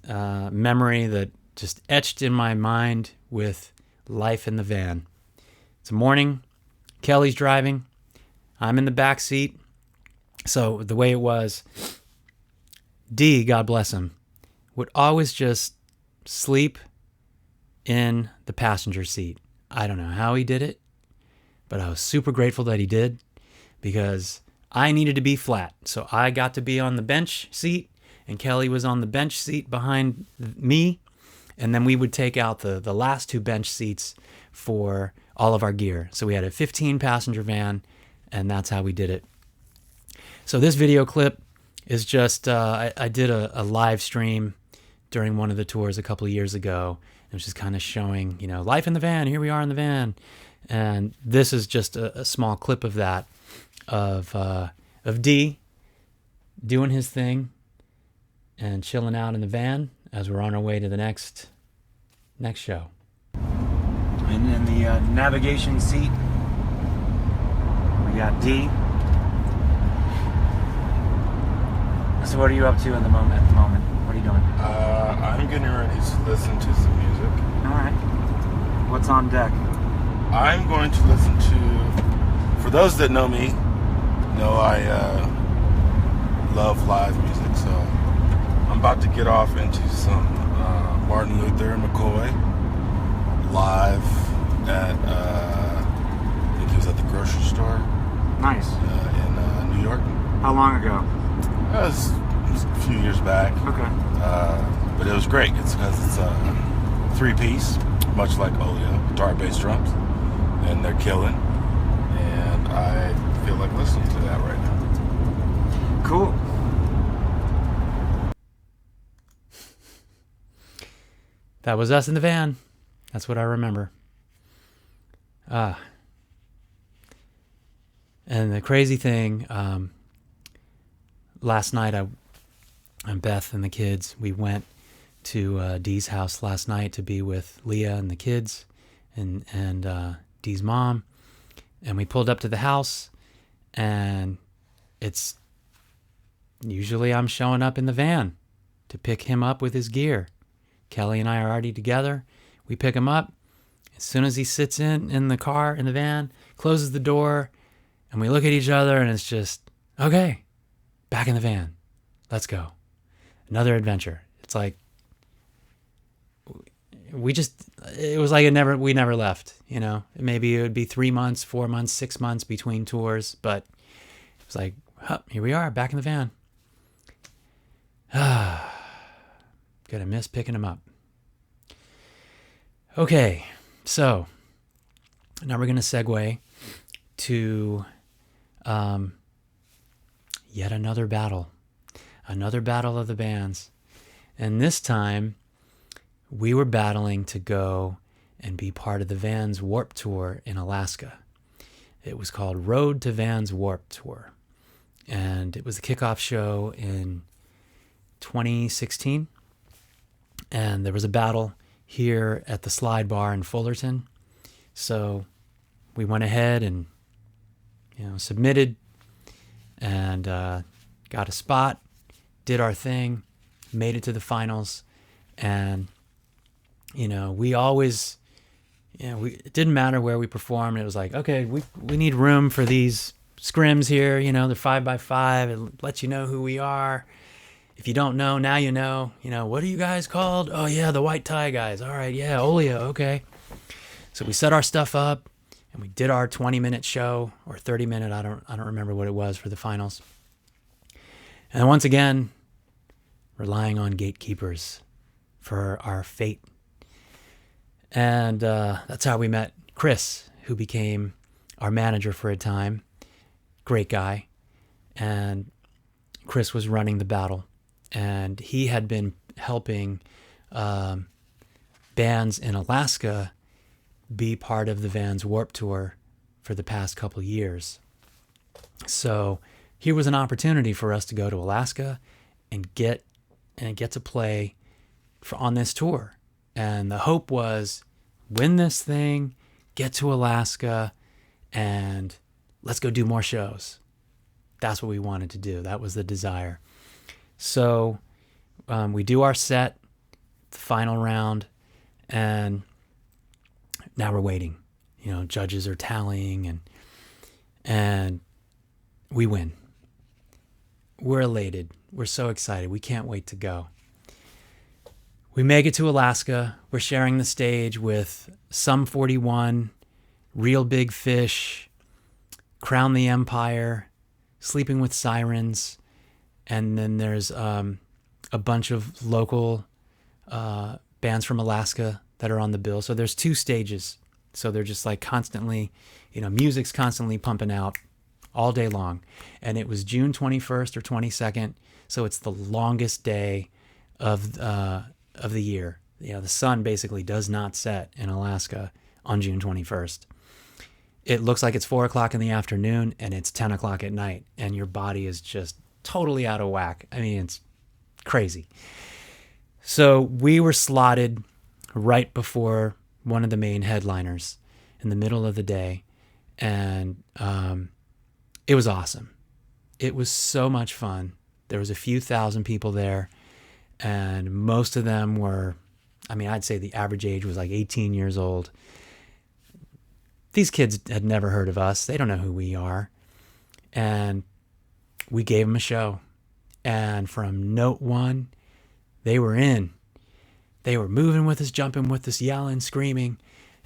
memory that just etched in my mind with life in the van. It's a morning. Kelly's driving. I'm in the back seat. So the way it was, D, God bless him, would always just sleep in the passenger seat. I don't know how he did it, but I was super grateful that he did, because I needed to be flat. So I got to be on the bench seat, and Kelly was on the bench seat behind me. And then we would take out the last 2 bench seats for all of our gear. So we had a 15-passenger van, and that's how we did it. So this video clip is just, I did a live stream during one of the tours a couple of years ago. It was just kind of showing, life in the van. Here we are in the van. And this is just a small clip of that, of D doing his thing and chilling out in the van as we're on our way to the next show. And in the navigation seat, we got D. So what are you up to at the moment? What are you doing? I'm getting ready to listen to some music. All right. What's on deck? I'm going to listen to, for those that know me, know I love live music, so I'm about to get off into some Martin Luther McCoy live at, I think he was at the grocery store. Nice. In New York. How long ago? It was a few years back. Okay. But it was great. It's because it's a 3-piece, much like Olio, guitar, bass, drums, and they're killing. And I feel like listening to that right now. Cool. That was us in the van. That's what I remember. And the crazy thing, last night and Beth and the kids, we went to Dee's house last night to be with Leah and the kids and Dee's mom. And we pulled up to the house, and it's usually I'm showing up in the van to pick him up with his gear. Kelly and I are already together. We pick him up. As soon as he sits in the car, in the van, closes the door, and we look at each other, and it's just, okay, back in the van. Let's go. Another adventure. It's like, it was like we never left, Maybe it would be 3 months, 4 months, 6 months between tours, but it was like, here we are, back in the van. Gonna miss picking him up. Okay, so now we're gonna segue to yet another battle of the bands. And this time we were battling to go and be part of the Vans Warped Tour in Alaska. It was called Road to Vans Warped Tour. And it was a kickoff show in 2016. And there was a battle here at the Slide Bar in Fullerton. So we went ahead and, submitted and got a spot, did our thing, made it to the finals. And, we always, it didn't matter where we performed. It was like, okay, we need room for these scrims here. They're 5x5. It lets you know who we are. If you don't know, now you know. What are you guys called? Oh, yeah, the White Tie guys. All right, yeah, Olio, okay. So we set our stuff up, and we did our 20-minute show, or 30-minute, I don't remember what it was for the finals. And once again, relying on gatekeepers for our fate. And that's how we met Chris, who became our manager for a time. Great guy. And Chris was running the battle. And he had been helping bands in Alaska be part of the Vans Warped Tour for the past couple years. So here was an opportunity for us to go to Alaska and get to play on this tour. And the hope was, win this thing, get to Alaska, and let's go do more shows. That's what we wanted to do. That was the desire. So we do our set, the final round, and now we're waiting. Judges are tallying, and we win. We're elated. We're so excited. We can't wait to go. We make it to Alaska. We're sharing the stage with Sum 41, Real Big Fish, Crown the Empire, Sleeping with Sirens, and then there's a bunch of local bands from Alaska that are on the bill. So there's 2 stages. So they're just like constantly, music's constantly pumping out all day long. And it was June 21st or 22nd. So it's the longest day of the year. The sun basically does not set in Alaska on June 21st. It looks like it's 4 o'clock in the afternoon and it's 10 o'clock at night, and your body is just totally out of whack. I mean, it's crazy. So we were slotted right before one of the main headliners in the middle of the day, and it was awesome. It was so much fun. There was a few thousand people there, and most of them were, I'd say the average age was like 18 years old. These kids had never heard of us. They don't know who we are. And we gave them a show. And from note 1, they were in. They were moving with us, jumping with us, yelling, screaming.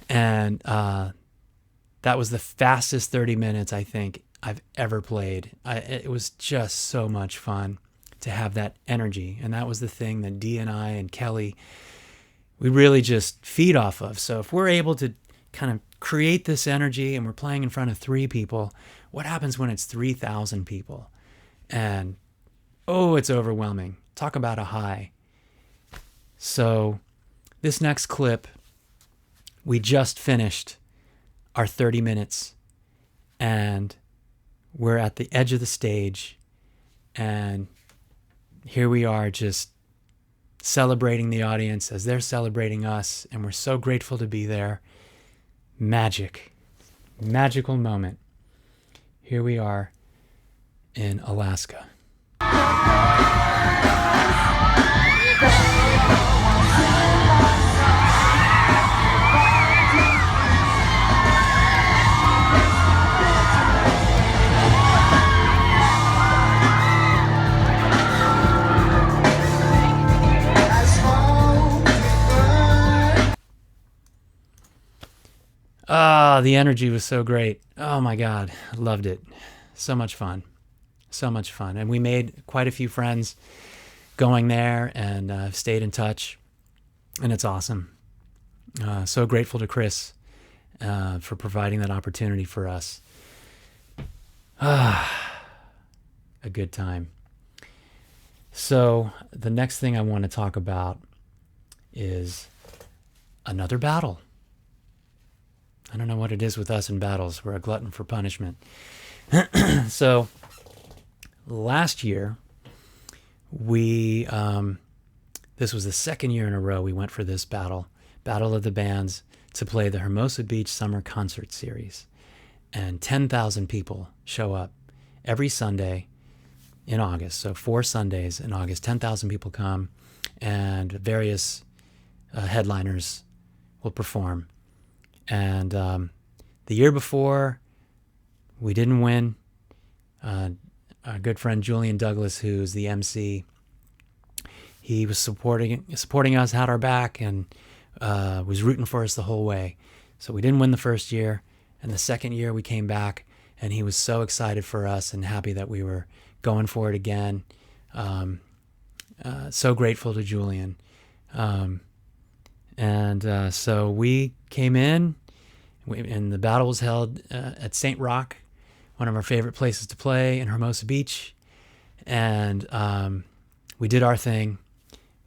And that was the fastest 30 minutes I think I've ever played. It was just so much fun to have that energy. And that was the thing that Dee and I and Kelly, we really just feed off of. So if we're able to kind of create this energy and we're playing in front of 3 people, what happens when it's 3,000 people? And it's overwhelming. Talk about a high. So this next clip, we just finished our 30 minutes and we're at the edge of the stage, and here we are just celebrating the audience as they're celebrating us, and we're so grateful to be there. Magical moment. Here we are in Alaska. The energy was so great. Oh my God, I loved it. So much fun. And we made quite a few friends going there, and stayed in touch, and it's awesome. So grateful to Chris for providing that opportunity for us. A good time. So the next thing I want to talk about is another battle. I don't know what it is with us in battles. We're a glutton for punishment. So last year, this was the second year in a row we went for this Battle of the Bands, to play the Hermosa Beach Summer Concert Series. And 10,000 people show up every Sunday in August. So 4 Sundays in August, 10,000 people come, and various headliners will perform. And the year before, we didn't win. Our good friend Julian Douglas, who's the MC, he was supporting us, had our back, and was rooting for us the whole way. So we didn't win the first year, and the second year we came back, and he was so excited for us and happy that we were going for it again. So grateful to Julian. So we came in, and the battle was held at St. Roch, one of our favorite places to play in Hermosa Beach. And we did our thing.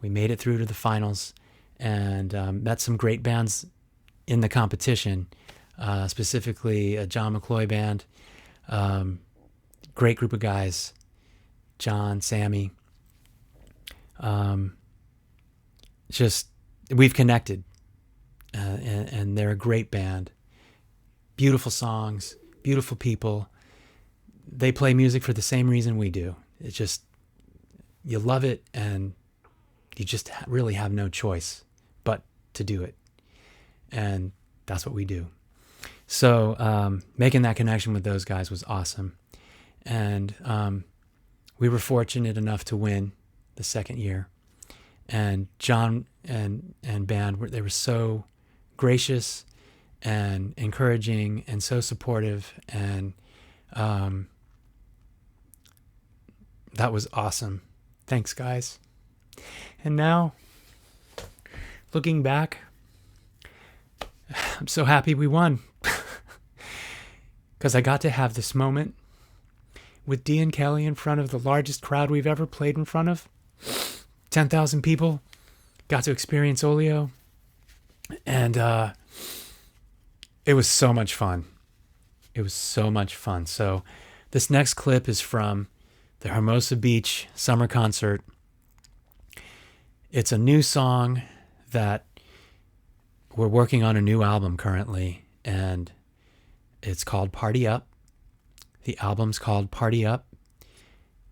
We made it through to the finals, and met some great bands in the competition, specifically a John McCloy band. Great group of guys, John, Sammy. We've connected, and they're a great band. Beautiful songs, beautiful people. They play music for the same reason we do. It's just, you love it, and you just really have no choice but to do it. And that's what we do. So making that connection with those guys was awesome. And we were fortunate enough to win the second year. And John and band, they were so gracious and encouraging and so supportive. And that was awesome. Thanks, guys. And now, looking back, I'm so happy we won. Because I got to have this moment with Dee and Kelly in front of the largest crowd we've ever played in front of. 10,000 people. Got to experience Olio. And it was so much fun. It was so much fun. So this next clip is from the Hermosa Beach summer concert. It's a new song that we're working on, a new album currently, and it's called Party Up. The album's called Party Up.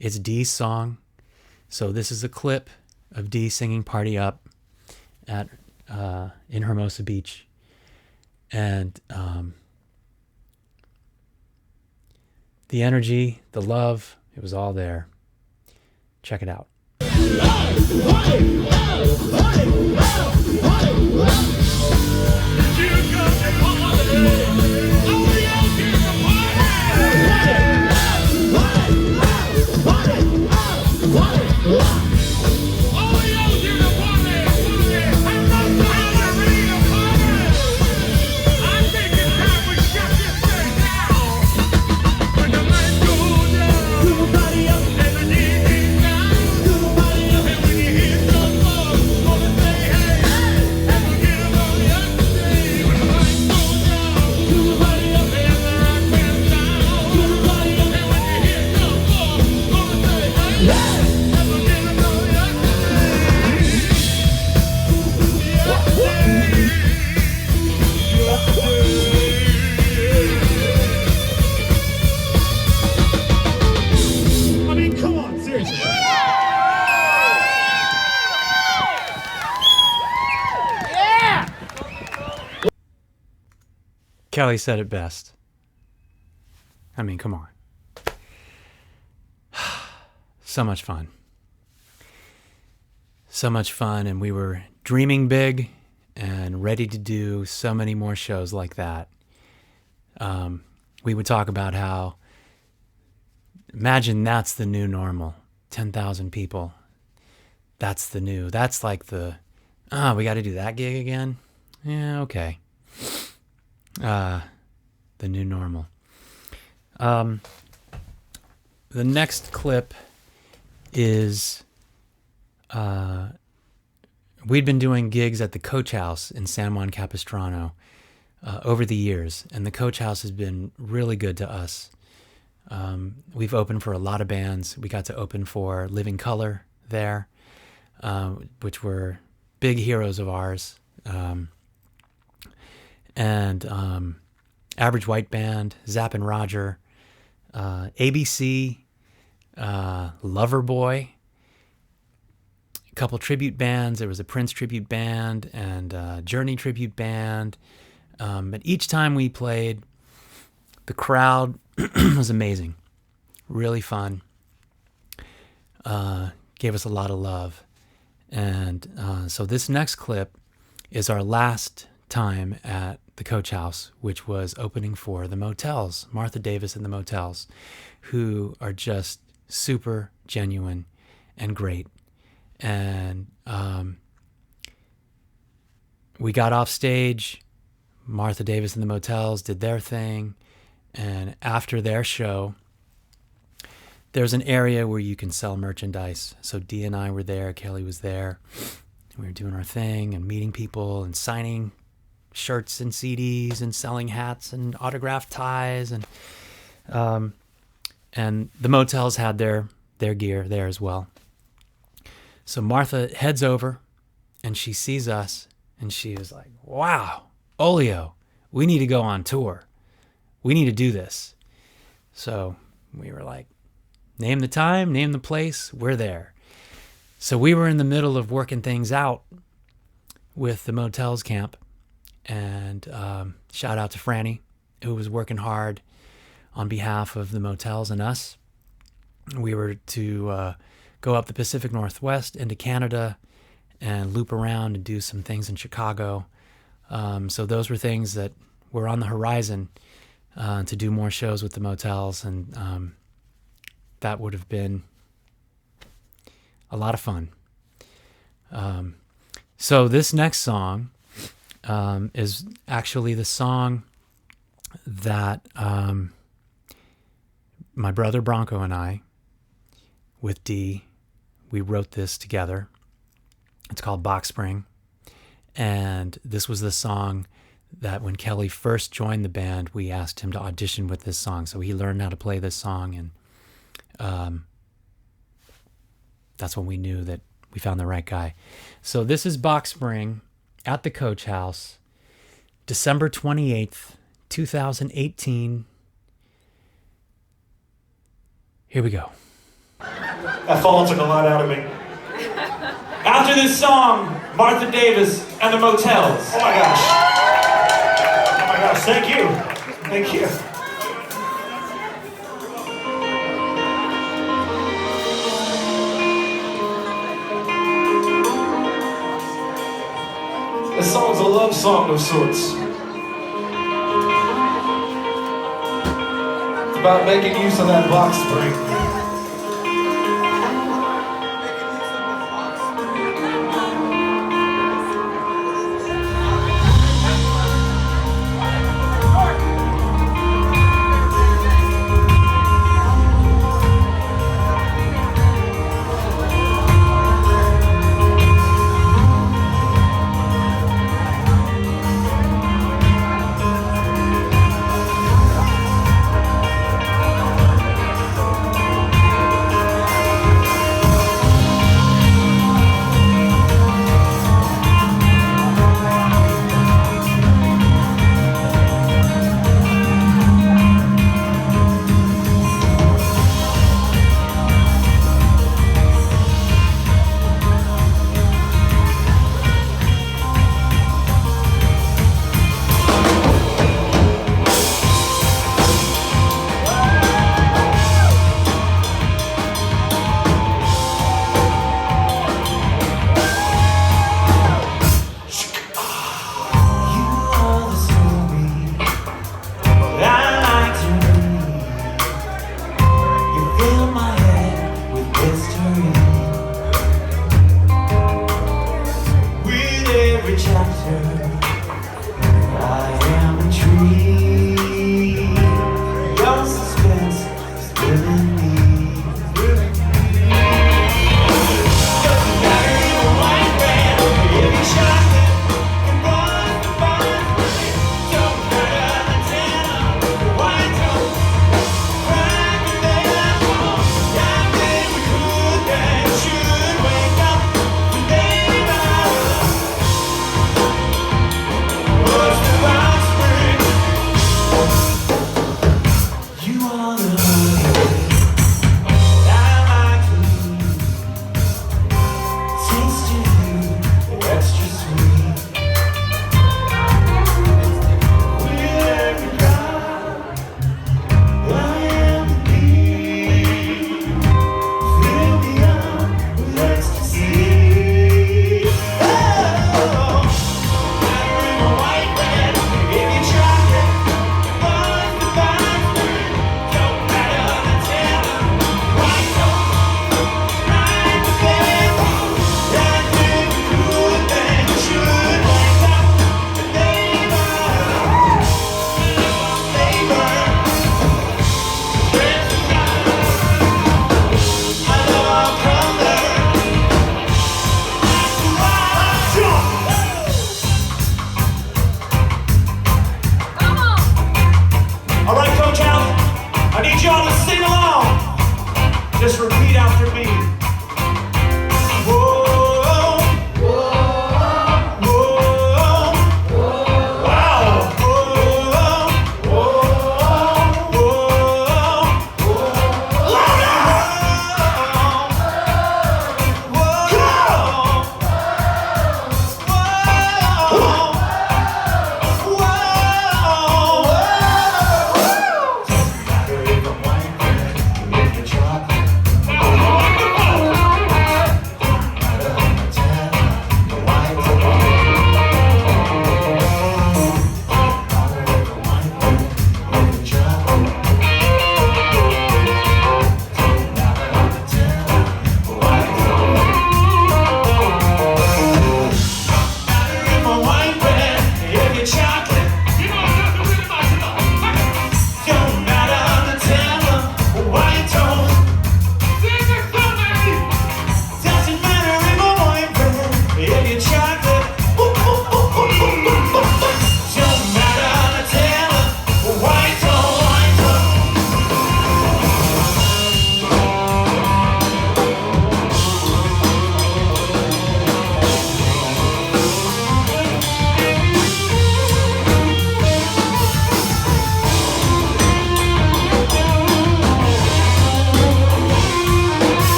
It's Dee's song. So this is a clip of Dee singing Party Up at in Hermosa Beach. And the energy, the love, it was all there. Check it out. Kelly said it best. I mean, come on. So much fun. So much fun, and we were dreaming big and ready to do so many more shows like that. We would talk about how, imagine that's the new normal. 10,000 people. That's like the, we got to do that gig again? Yeah, okay. The new normal. The next clip is we'd been doing gigs at the Coach House in San Juan Capistrano over the years, and the Coach House has been really good to us. We've opened for a lot of bands. We got to open for Living Colour there, which were big heroes of ours. And Average White Band, Zapp and Roger, ABC, Loverboy, a couple tribute bands. There was a Prince tribute band and Journey tribute band. But each time we played, the crowd was amazing, really fun, gave us a lot of love. And so this next clip is our last time at the Coach House, which was opening for the Motels, Martha Davis and the Motels, who are just super genuine and great. And we got off stage, Martha Davis and the Motels did their thing, and after their show, there's an area where you can sell merchandise. So Dee and I were there, Kelly was there, we were doing our thing and meeting people and signing shirts and CDs and selling hats and autographed ties, and the Motels had their gear there as well. So Martha heads over and she sees us and she was like, "Wow, Olio, we need to go on tour. We need to do this." So we were like, name the time, name the place, we're there. So we were in the middle of working things out with the Motels camp. And shout out to Franny, who was working hard on behalf of the Motels and us. We were to go up the Pacific Northwest into Canada and loop around and do some things in Chicago. So those were things that were on the horizon to do more shows with the Motels, and that would have been a lot of fun. So this next song is actually the song that my brother Bronco and I, with Dee, we wrote this together. It's called Box Spring. And this was the song that when Kelly first joined the band, we asked him to audition with this song. So he learned how to play this song, and that's when we knew that we found the right guy. So this is Box Spring at the Coach House, December 28th, 2018. Here we go. That phone took a lot out of me. After this song, Martha Davis and the Motels. Oh my gosh. Oh my gosh, thank you. Thank you. This song's a love song of sorts. It's about making use of that box spring. Just repeat after me. Whoa, whoa, whoa, wow. Whoa, whoa, whoa,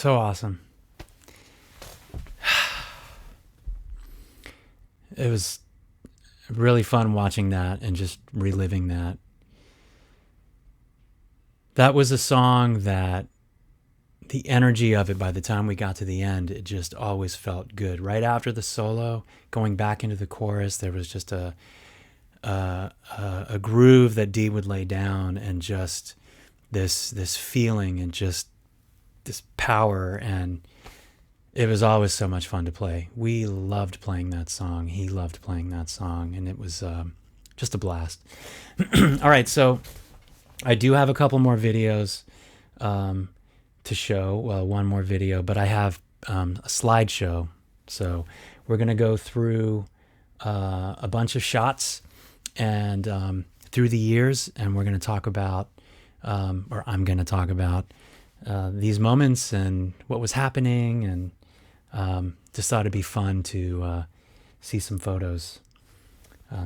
So awesome. It was really fun watching that and just reliving that. That was a song that the energy of it, by the time we got to the end, it just always felt good. Right after the solo, going back into the chorus, there was just a groove that Dee would lay down, and just this feeling and just this power, and it was always so much fun to play. We loved playing that song. He loved playing that song, and it was just a blast. All right, so I do have a couple more videos to show. Well, one more video, but I have a slideshow. So we're going to go through a bunch of shots and through the years, and we're going to talk about, or I'm going to talk about these moments and what was happening, and just thought it'd be fun to see some photos.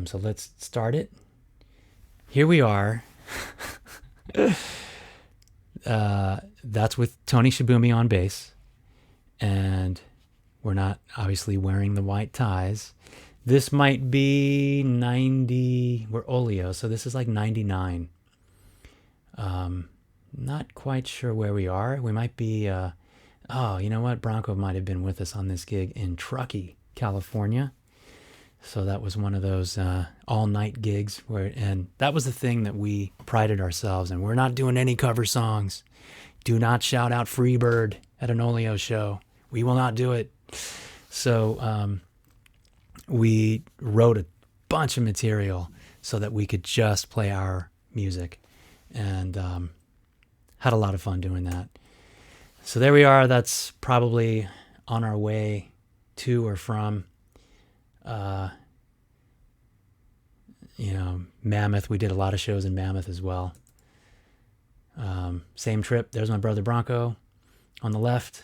So let's start it. Here we are. That's with Tony Shibumi on bass, and we're not obviously wearing the white ties. This might be 90, we're Olio, so this is like 99. Not quite sure where we are. We might be, oh, you know what? Bronco might have been with us on this gig in Truckee, California. So that was one of those all-night gigs and that was the thing that we prided ourselves in. We're not doing any cover songs. Do not shout out Freebird at an Olio show. We will not do it. So we wrote a bunch of material so that we could just play our music, and had a lot of fun doing that. So there we are. That's probably on our way to or from Mammoth. We did a lot of shows in Mammoth as well. Same trip. There's my brother Bronco on the left,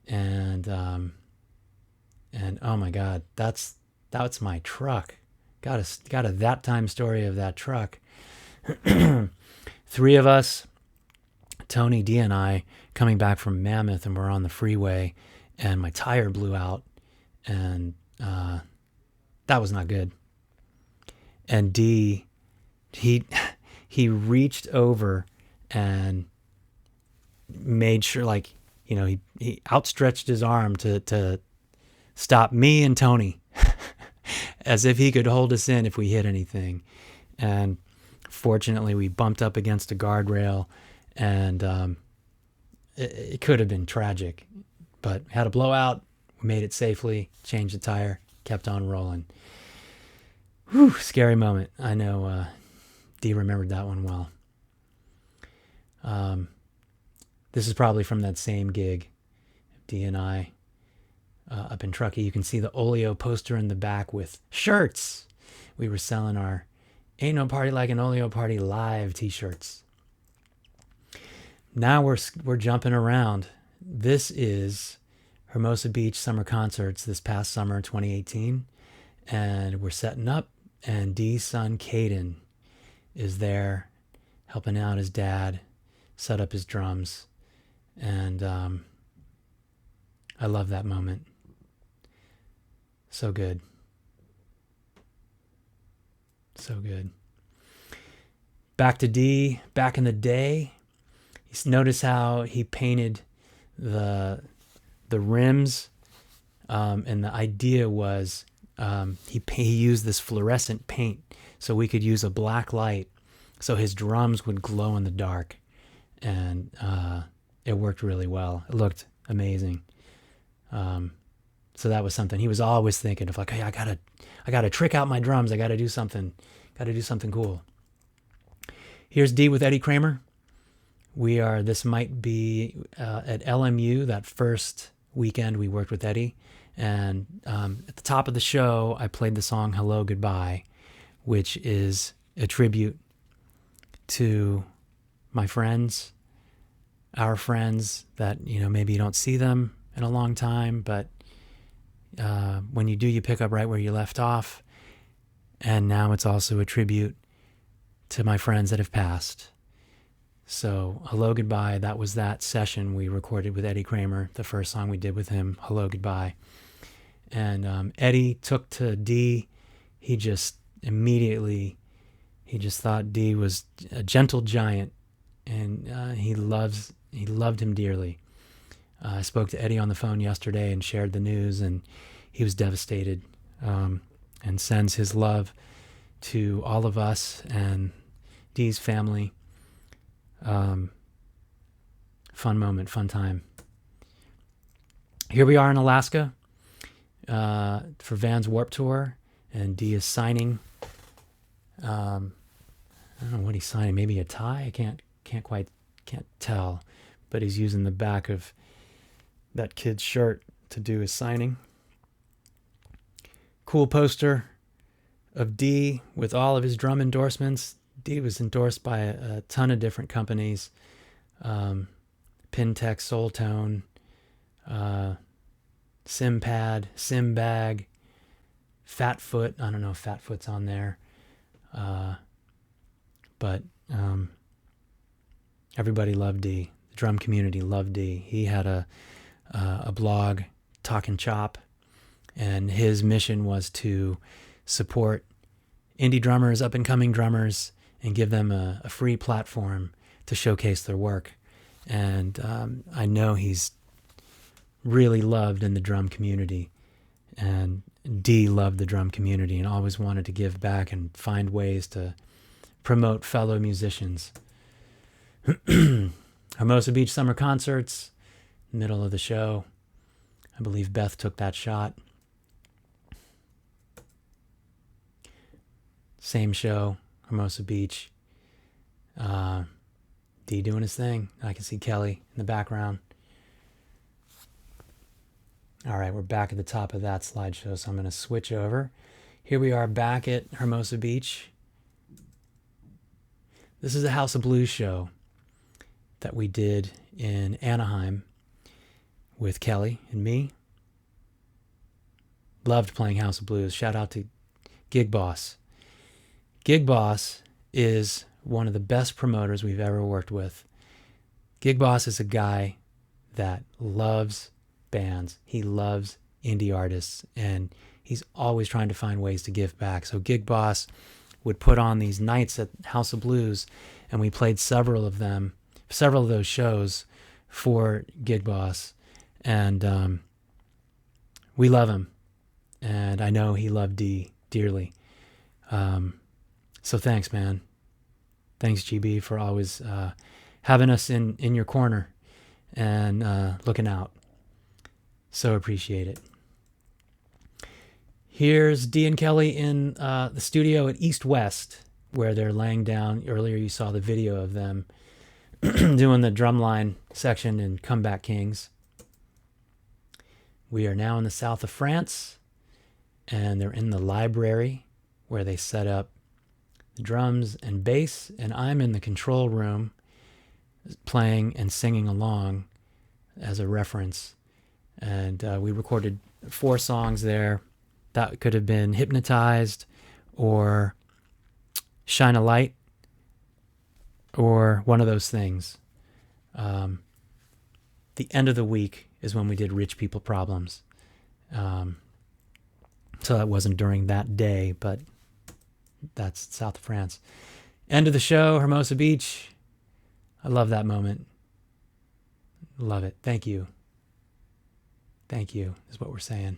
and oh my God, that's my truck. Got a that time story of that truck. 3 of us, Tony, Dee, and I, coming back from Mammoth, and we're on the freeway, and my tire blew out, and that was not good. And Dee, he reached over and made sure, he outstretched his arm to stop me and Tony, as if he could hold us in if we hit anything. And fortunately, we bumped up against a guardrail, and it could have been tragic, but we had a blowout. We made it safely, changed the tire, kept on rolling. Whew, scary moment. I know Dee remembered that one well. This is probably from that same gig, Dee and I, up in Truckee. You can see the Olio poster in the back with shirts. We were selling our Ain't No Party Like an Olio Party live t-shirts. Now we're jumping around. This is Hermosa Beach Summer Concerts this past summer, 2018. And we're setting up, and Dee's son, Caden, is there helping out his dad set up his drums. And I love that moment. So good. So good. Back to Dee, back in the day. Notice how he painted the rims, and the idea was he used this fluorescent paint so we could use a black light so his drums would glow in the dark, and it worked really well. It looked amazing. So that was something he was always thinking of, like, hey, I gotta trick out my drums. I gotta do something cool. Here's Dee with Eddie Kramer. This might be at LMU, that first weekend we worked with Eddie. And at the top of the show, I played the song Hello, Goodbye, which is a tribute to my friends, our friends that, maybe you don't see them in a long time, but when you do, you pick up right where you left off. And now it's also a tribute to my friends that have passed. So Hello Goodbye, that was that session we recorded with Eddie Kramer, the first song we did with him, Hello Goodbye. And Eddie took to Dee. He just immediately, he just thought Dee was a gentle giant, and he loved him dearly. I spoke to Eddie on the phone yesterday and shared the news, and he was devastated, and sends his love to all of us and Dee's family. Fun moment, fun time. Here we are in Alaska for Van's Warped Tour, and Dee is signing. I don't know what he's signing. Maybe a tie. I can't tell, but he's using the back of that kid's shirt to do his signing. Cool poster of Dee with all of his drum endorsements. Dee was endorsed by a ton of different companies. Pintech, Soultone, Simpad, Simbag, Fatfoot. I don't know if Fatfoot's on there. But everybody loved Dee. The drum community loved Dee. He had a blog, Talkin' Chop, and his mission was to support indie drummers, up-and-coming drummers, and give them a free platform to showcase their work. And I know he's really loved in the drum community, and Dee loved the drum community and always wanted to give back and find ways to promote fellow musicians. Hermosa Beach Summer Concerts, middle of the show. I believe Beth took that shot. Same show, Hermosa Beach. Dee doing his thing. I can see Kelly in the background. All right, we're back at the top of that slideshow, so I'm going to switch over. Here we are back at Hermosa Beach. This is a House of Blues show that we did in Anaheim with Kelly and me. Loved playing House of Blues. Shout out to Gig Boss. Gig Boss is one of the best promoters we've ever worked with. Gig Boss is a guy that loves bands. He loves indie artists, and he's always trying to find ways to give back. So Gig Boss would put on these nights at House of Blues, and we played several of those shows for Gig Boss, and we love him, and I know he loved Dee dearly. So thanks, man. Thanks, GB, for always having us in your corner and looking out. So appreciate it. Here's Dee and Kelly in the studio at East West, where they're laying down. Earlier you saw the video of them doing the drumline section in Comeback Kings. We are now in the south of France, and they're in the library where they set up the drums and bass, and I'm in the control room playing and singing along as a reference. And we recorded 4 songs there. That could have been Hypnotized or Shine a Light or one of those things. The end of the week is when we did Rich People Problems. So that wasn't during that day, but that's south of France. End of the show, Hermosa Beach. I love that moment. Love it. Thank you. Thank you, is what we're saying.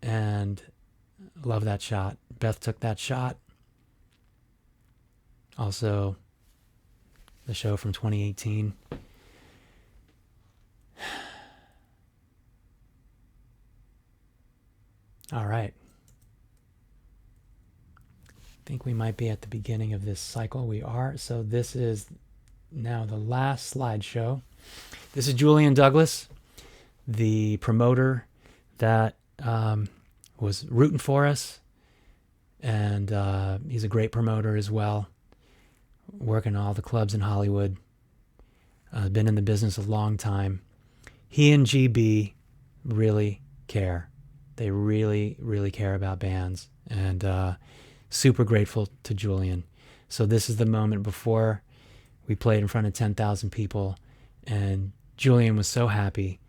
And love that shot. Beth took that shot. Also, the show from 2018. All right. I think we might be at the beginning of this cycle. We are. So this is now the last slideshow. This is Julian Douglas, the promoter that was rooting for us. And he's a great promoter as well. Working all the clubs in Hollywood. Been in the business a long time. He and GB really care. They really, really care about bands. And super grateful to Julian. So this is the moment before we played in front of 10,000 people, and Julian was so happy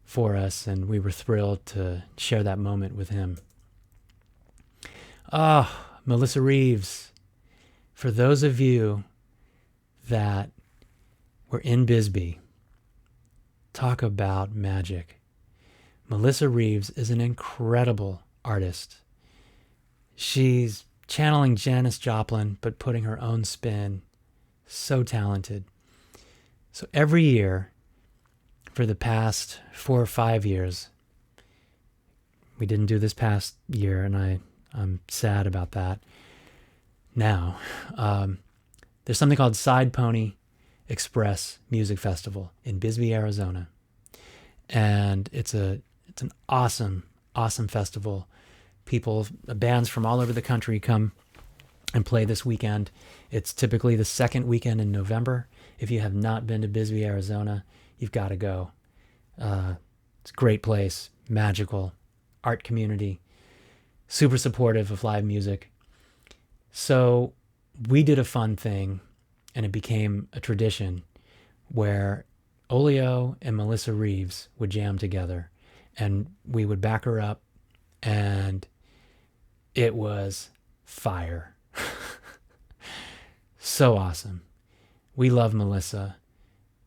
for us, and we were thrilled to share that moment with him. Melissa Reeves. For those of you that were in Bisbee, talk about magic. Melissa Reeves is an incredible artist. She's channeling Janis Joplin, but putting her own spin. So talented. So every year, for the past 4 or 5 years, we didn't do this past year, and I'm sad about that. Now, there's something called Side Pony Express Music Festival in Bisbee, Arizona. And it's an awesome festival. Bands from all over the country come and play this weekend. It's typically the second weekend in November. If you have not been to Bisbee, Arizona, you've got to go. It's a great place, magical, art community, super supportive of live music. So we did a fun thing, and it became a tradition where Olio and Melissa Reeves would jam together, and we would back her up, and it was fire. So awesome. We love Melissa,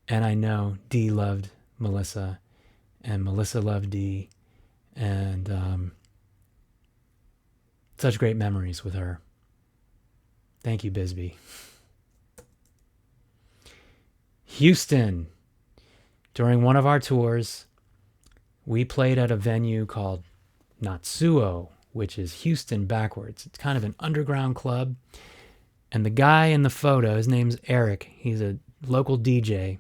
and I know Dee loved Melissa, and Melissa loved Dee, and such great memories with her. Thank you, Bisbee. Houston. During one of our tours, we played at a venue called Natsuo, which is Houston backwards. It's kind of an underground club. And the guy in the photo, his name's Eric. He's a local DJ.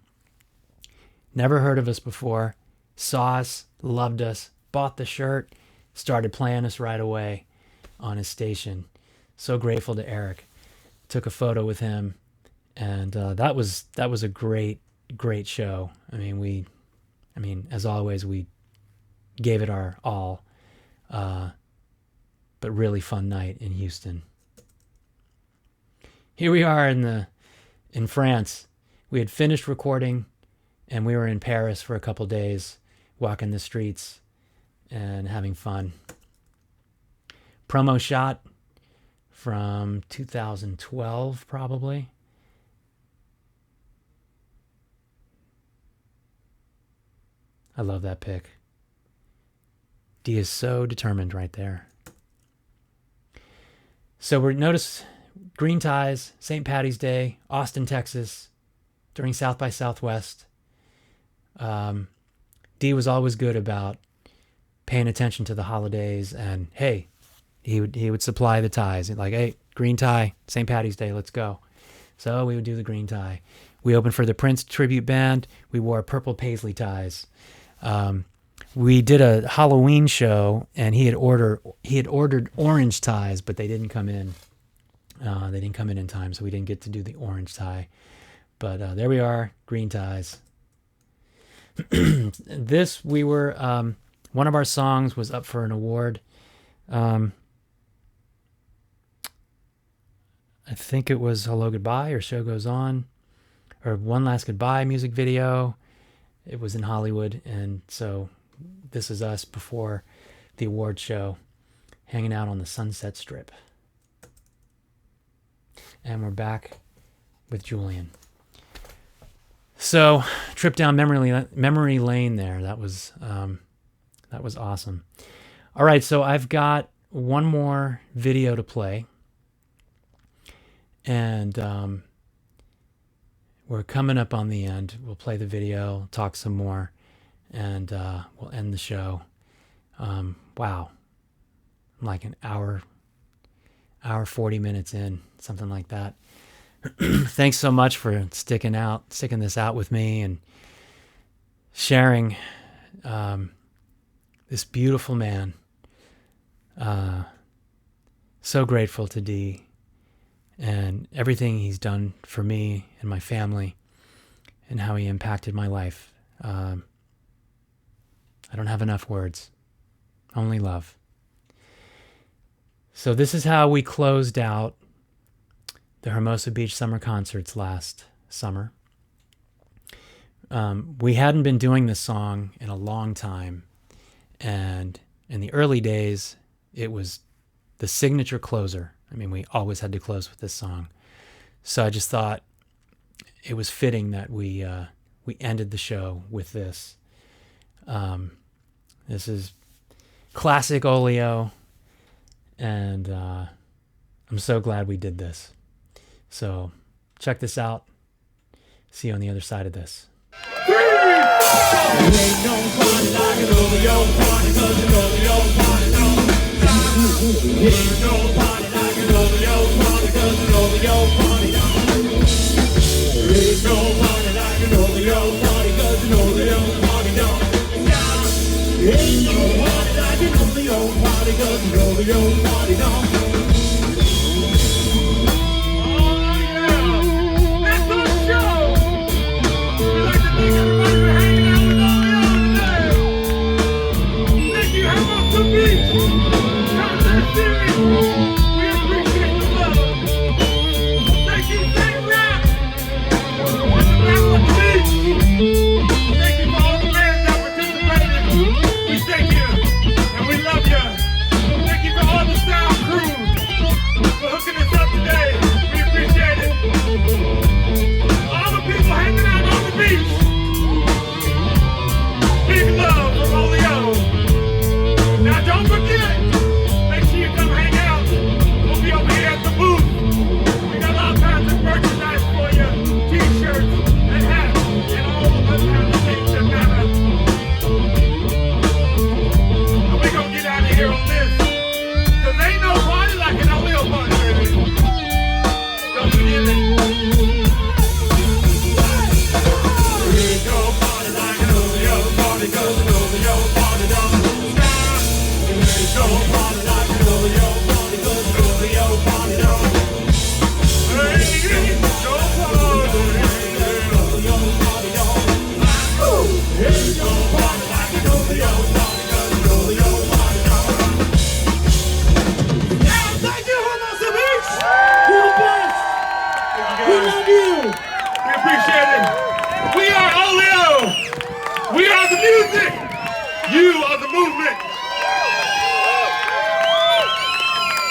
Never heard of us before. Saw us, loved us, bought the shirt, started playing us right away on his station. So grateful to Eric. Took a photo with him, and that was a great show. I mean, as always, we gave it our all, but really fun night in Houston. Here we are in France. We had finished recording, and we were in Paris for a couple days, walking the streets and having fun. Promo shot from 2012, probably. I love that pic. Dee is so determined right there. So notice green ties, St. Patty's Day, Austin, Texas, during South by Southwest. Dee was always good about paying attention to the holidays, and hey, he would supply the ties. Like, hey, green tie, St. Patty's Day, let's go. So we would do the green tie. We opened for the Prince tribute band. We wore purple paisley ties. We did a Halloween show, and he had ordered orange ties, but they didn't come in. They didn't come in time, so we didn't get to do the orange tie. But there we are, green ties. One of our songs was up for an award. I think it was Hello Goodbye or Show Goes On, or One Last Goodbye music video. It was in Hollywood, and so this is us before the award show, hanging out on the Sunset Strip. And we're back with Julian. So, trip down memory lane there. That was awesome. All right, so I've got one more video to play. And we're coming up on the end. We'll play the video, talk some more, and we'll end the show. Wow. I'm like an hour 40 minutes in, something like that. Thanks so much for sticking this out with me and sharing this beautiful man. So grateful to Dee and everything he's done for me and my family and how he impacted my life. I don't have enough words, only love. So this is how we closed out the Hermosa Beach summer concerts last summer. We hadn't been doing this song in a long time, and in the early days, it was the signature closer. I mean, we always had to close with this song. So I just thought it was fitting that we ended the show with this. This is classic Olio, and I'm so glad we did this. So check this out. See you on the other side of this. Ain't no party like an Olio party, 'cause an Olio party don't stop. Ain't no party like an Olio party, 'cause an Olio party don't. Ain't no party like an Olio party, 'cause an Olio party don't stop. Ain't no party like an Olio party, 'cause an Olio party don't.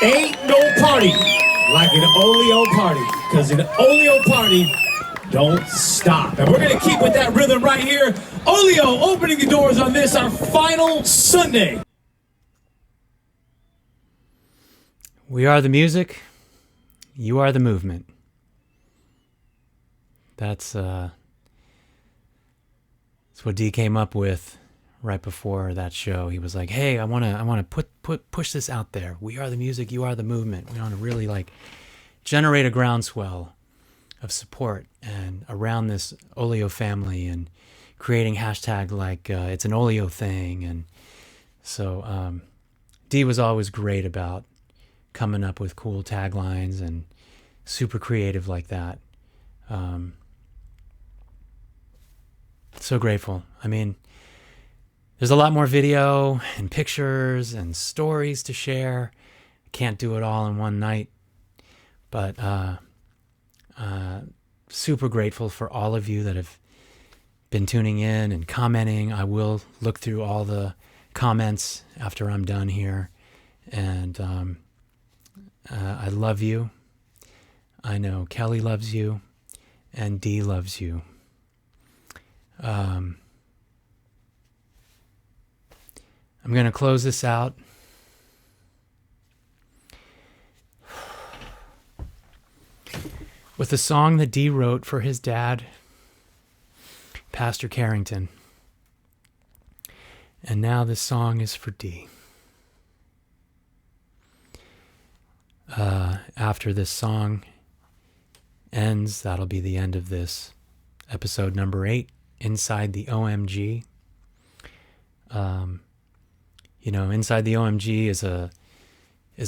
Ain't no party like an Olio party, because an Olio party don't stop. And we're going to keep with that rhythm right here. Olio opening the doors on this, our final Sunday. We are the music. You are the movement. That's what D came up with right before that show. He was like, "Hey, I want to push this out there. We are the music, you are the movement. We want to really like generate a groundswell of support and around this Olio family and creating hashtag like it's an Olio thing." And so D was always great about coming up with cool taglines and super creative like that. So grateful. I mean, there's a lot more video and pictures and stories to share. I can't do it all in one night, but super grateful for all of you that have been tuning in and commenting. I will look through all the comments after I'm done here, and I love you. I know Kelly loves you, and Dee loves you. I'm going to close this out with a song that Dee wrote for his dad, Pastor Carrington. And now this song is for Dee. After this song ends, that'll be the end of this episode number 8, Inside the OMG. You know, Inside the OMG is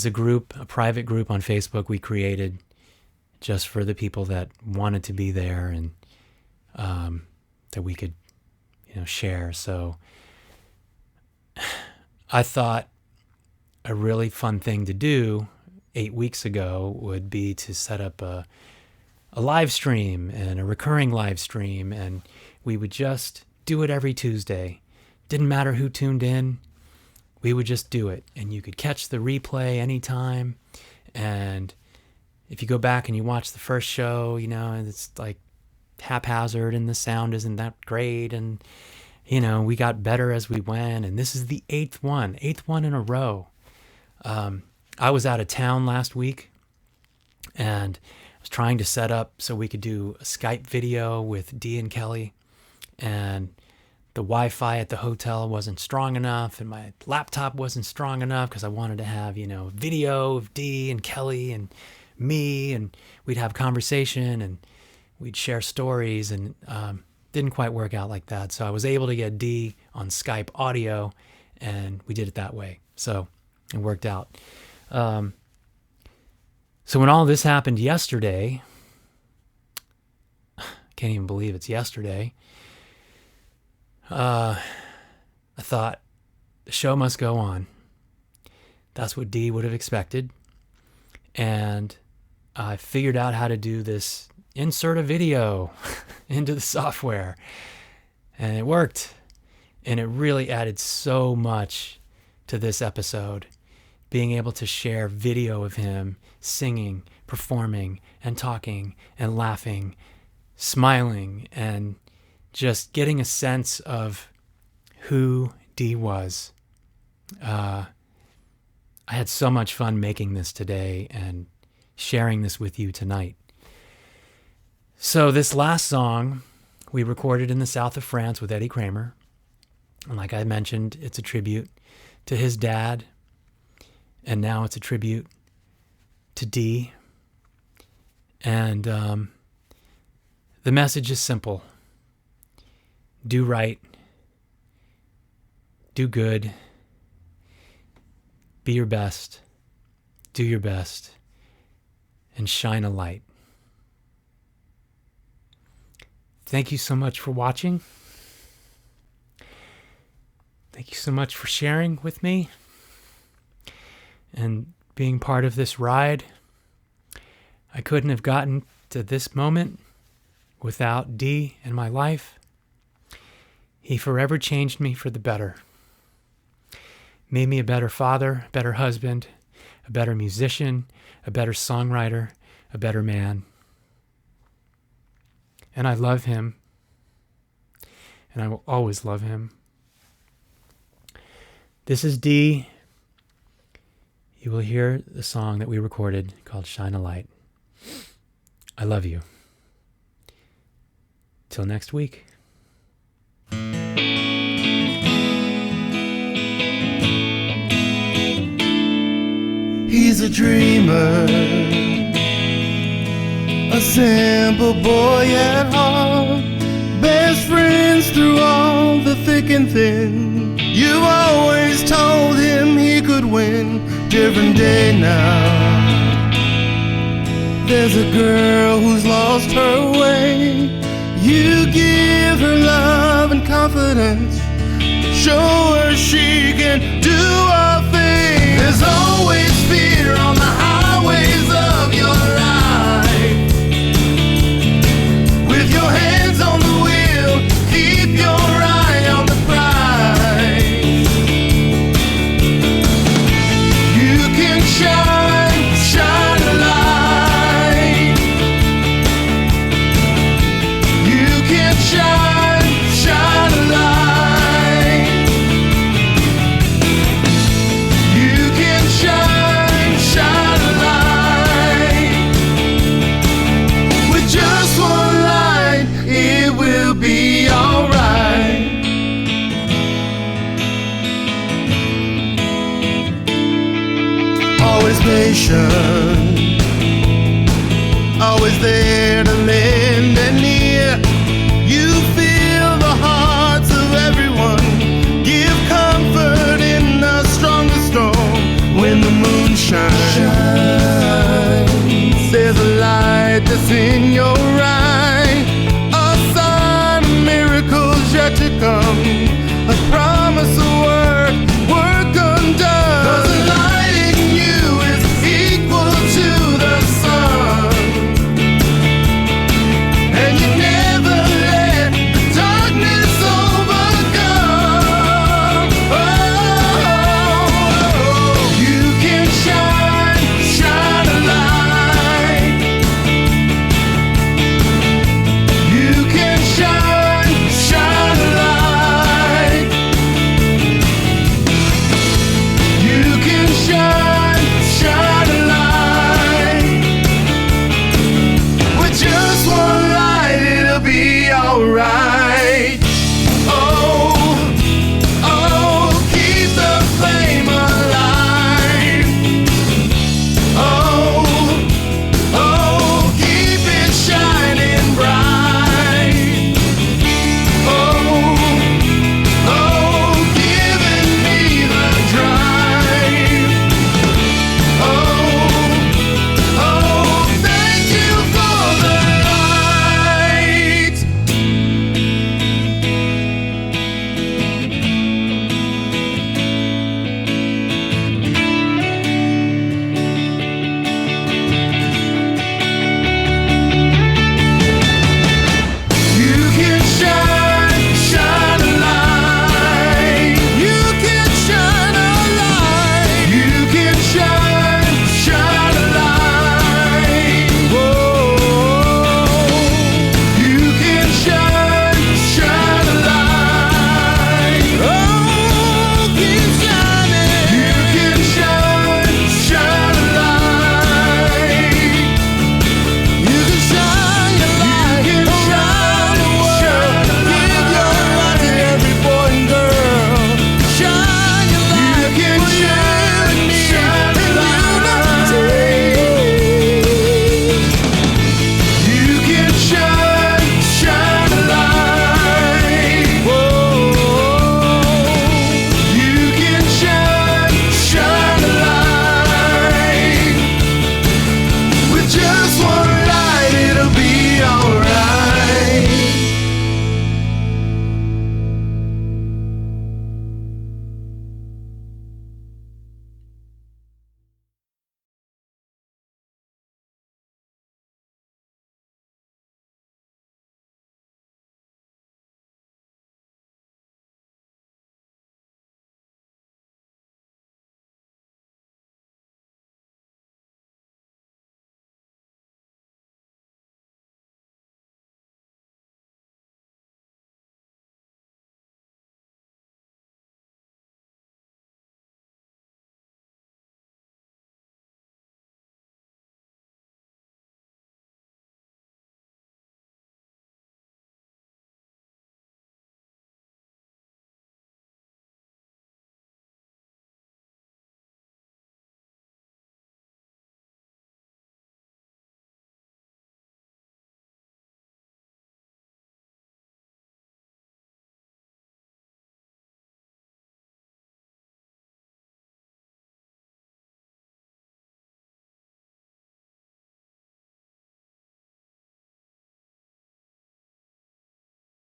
a group, a private group on Facebook we created just for the people that wanted to be there and that we could, share. So I thought a really fun thing to do 8 weeks ago would be to set up a live stream and a recurring live stream, and we would just do it every Tuesday. Didn't matter who tuned in, we would just do it, and you could catch the replay anytime. And if you go back and you watch the first show, you know, it's like haphazard and the sound isn't that great, and you know, we got better as we went, and this is the eighth one in a row. I was out of town last week, and I was trying to set up so we could do a Skype video with Dee and Kelly, and the Wi-Fi at the hotel wasn't strong enough, and my laptop wasn't strong enough because I wanted to have, you know, video of Dee and Kelly and me, and we'd have conversation and we'd share stories, and didn't quite work out like that. So I was able to get Dee on Skype audio, and we did it that way. So it worked out. So when all this happened yesterday, I can't even believe it's yesterday, I thought the show must go on. That's what Dee would have expected. And I figured out how to do this, insert a video into the software, and it worked. And it really added so much to this episode, being able to share video of him singing, performing, and talking, and laughing, smiling, and just getting a sense of who Dee was. I had so much fun making this today and sharing this with you tonight. So this last song we recorded in the south of France with Eddie Kramer. And like I mentioned, it's a tribute to his dad. And now it's a tribute to Dee. And the message is simple. Do right. Do good. Be your best. Do your best. And shine a light. Thank you so much for watching. Thank you so much for sharing with me and being part of this ride. I couldn't have gotten to this moment without Dee in my life. He forever changed me for the better. Made me a better father, a better husband, a better musician, a better songwriter, a better man. And I love him. And I will always love him. This is Dee. You will hear the song that we recorded called Shine a Light. I love you. Till next week. He's a dreamer, a simple boy at heart, best friends through all the thick and thin. You always told him he could win. Different day now. There's a girl who's lost her way. You give her love and confidence. Show her she can do all things. There's always fear on the highways of your life. With your hands on the wheel, keep your eye on the prize. You can shine, shine a light. You can shine, shine a light. You can shine, shine a light. With just one light, it will be alright. Always patient, always there to lend and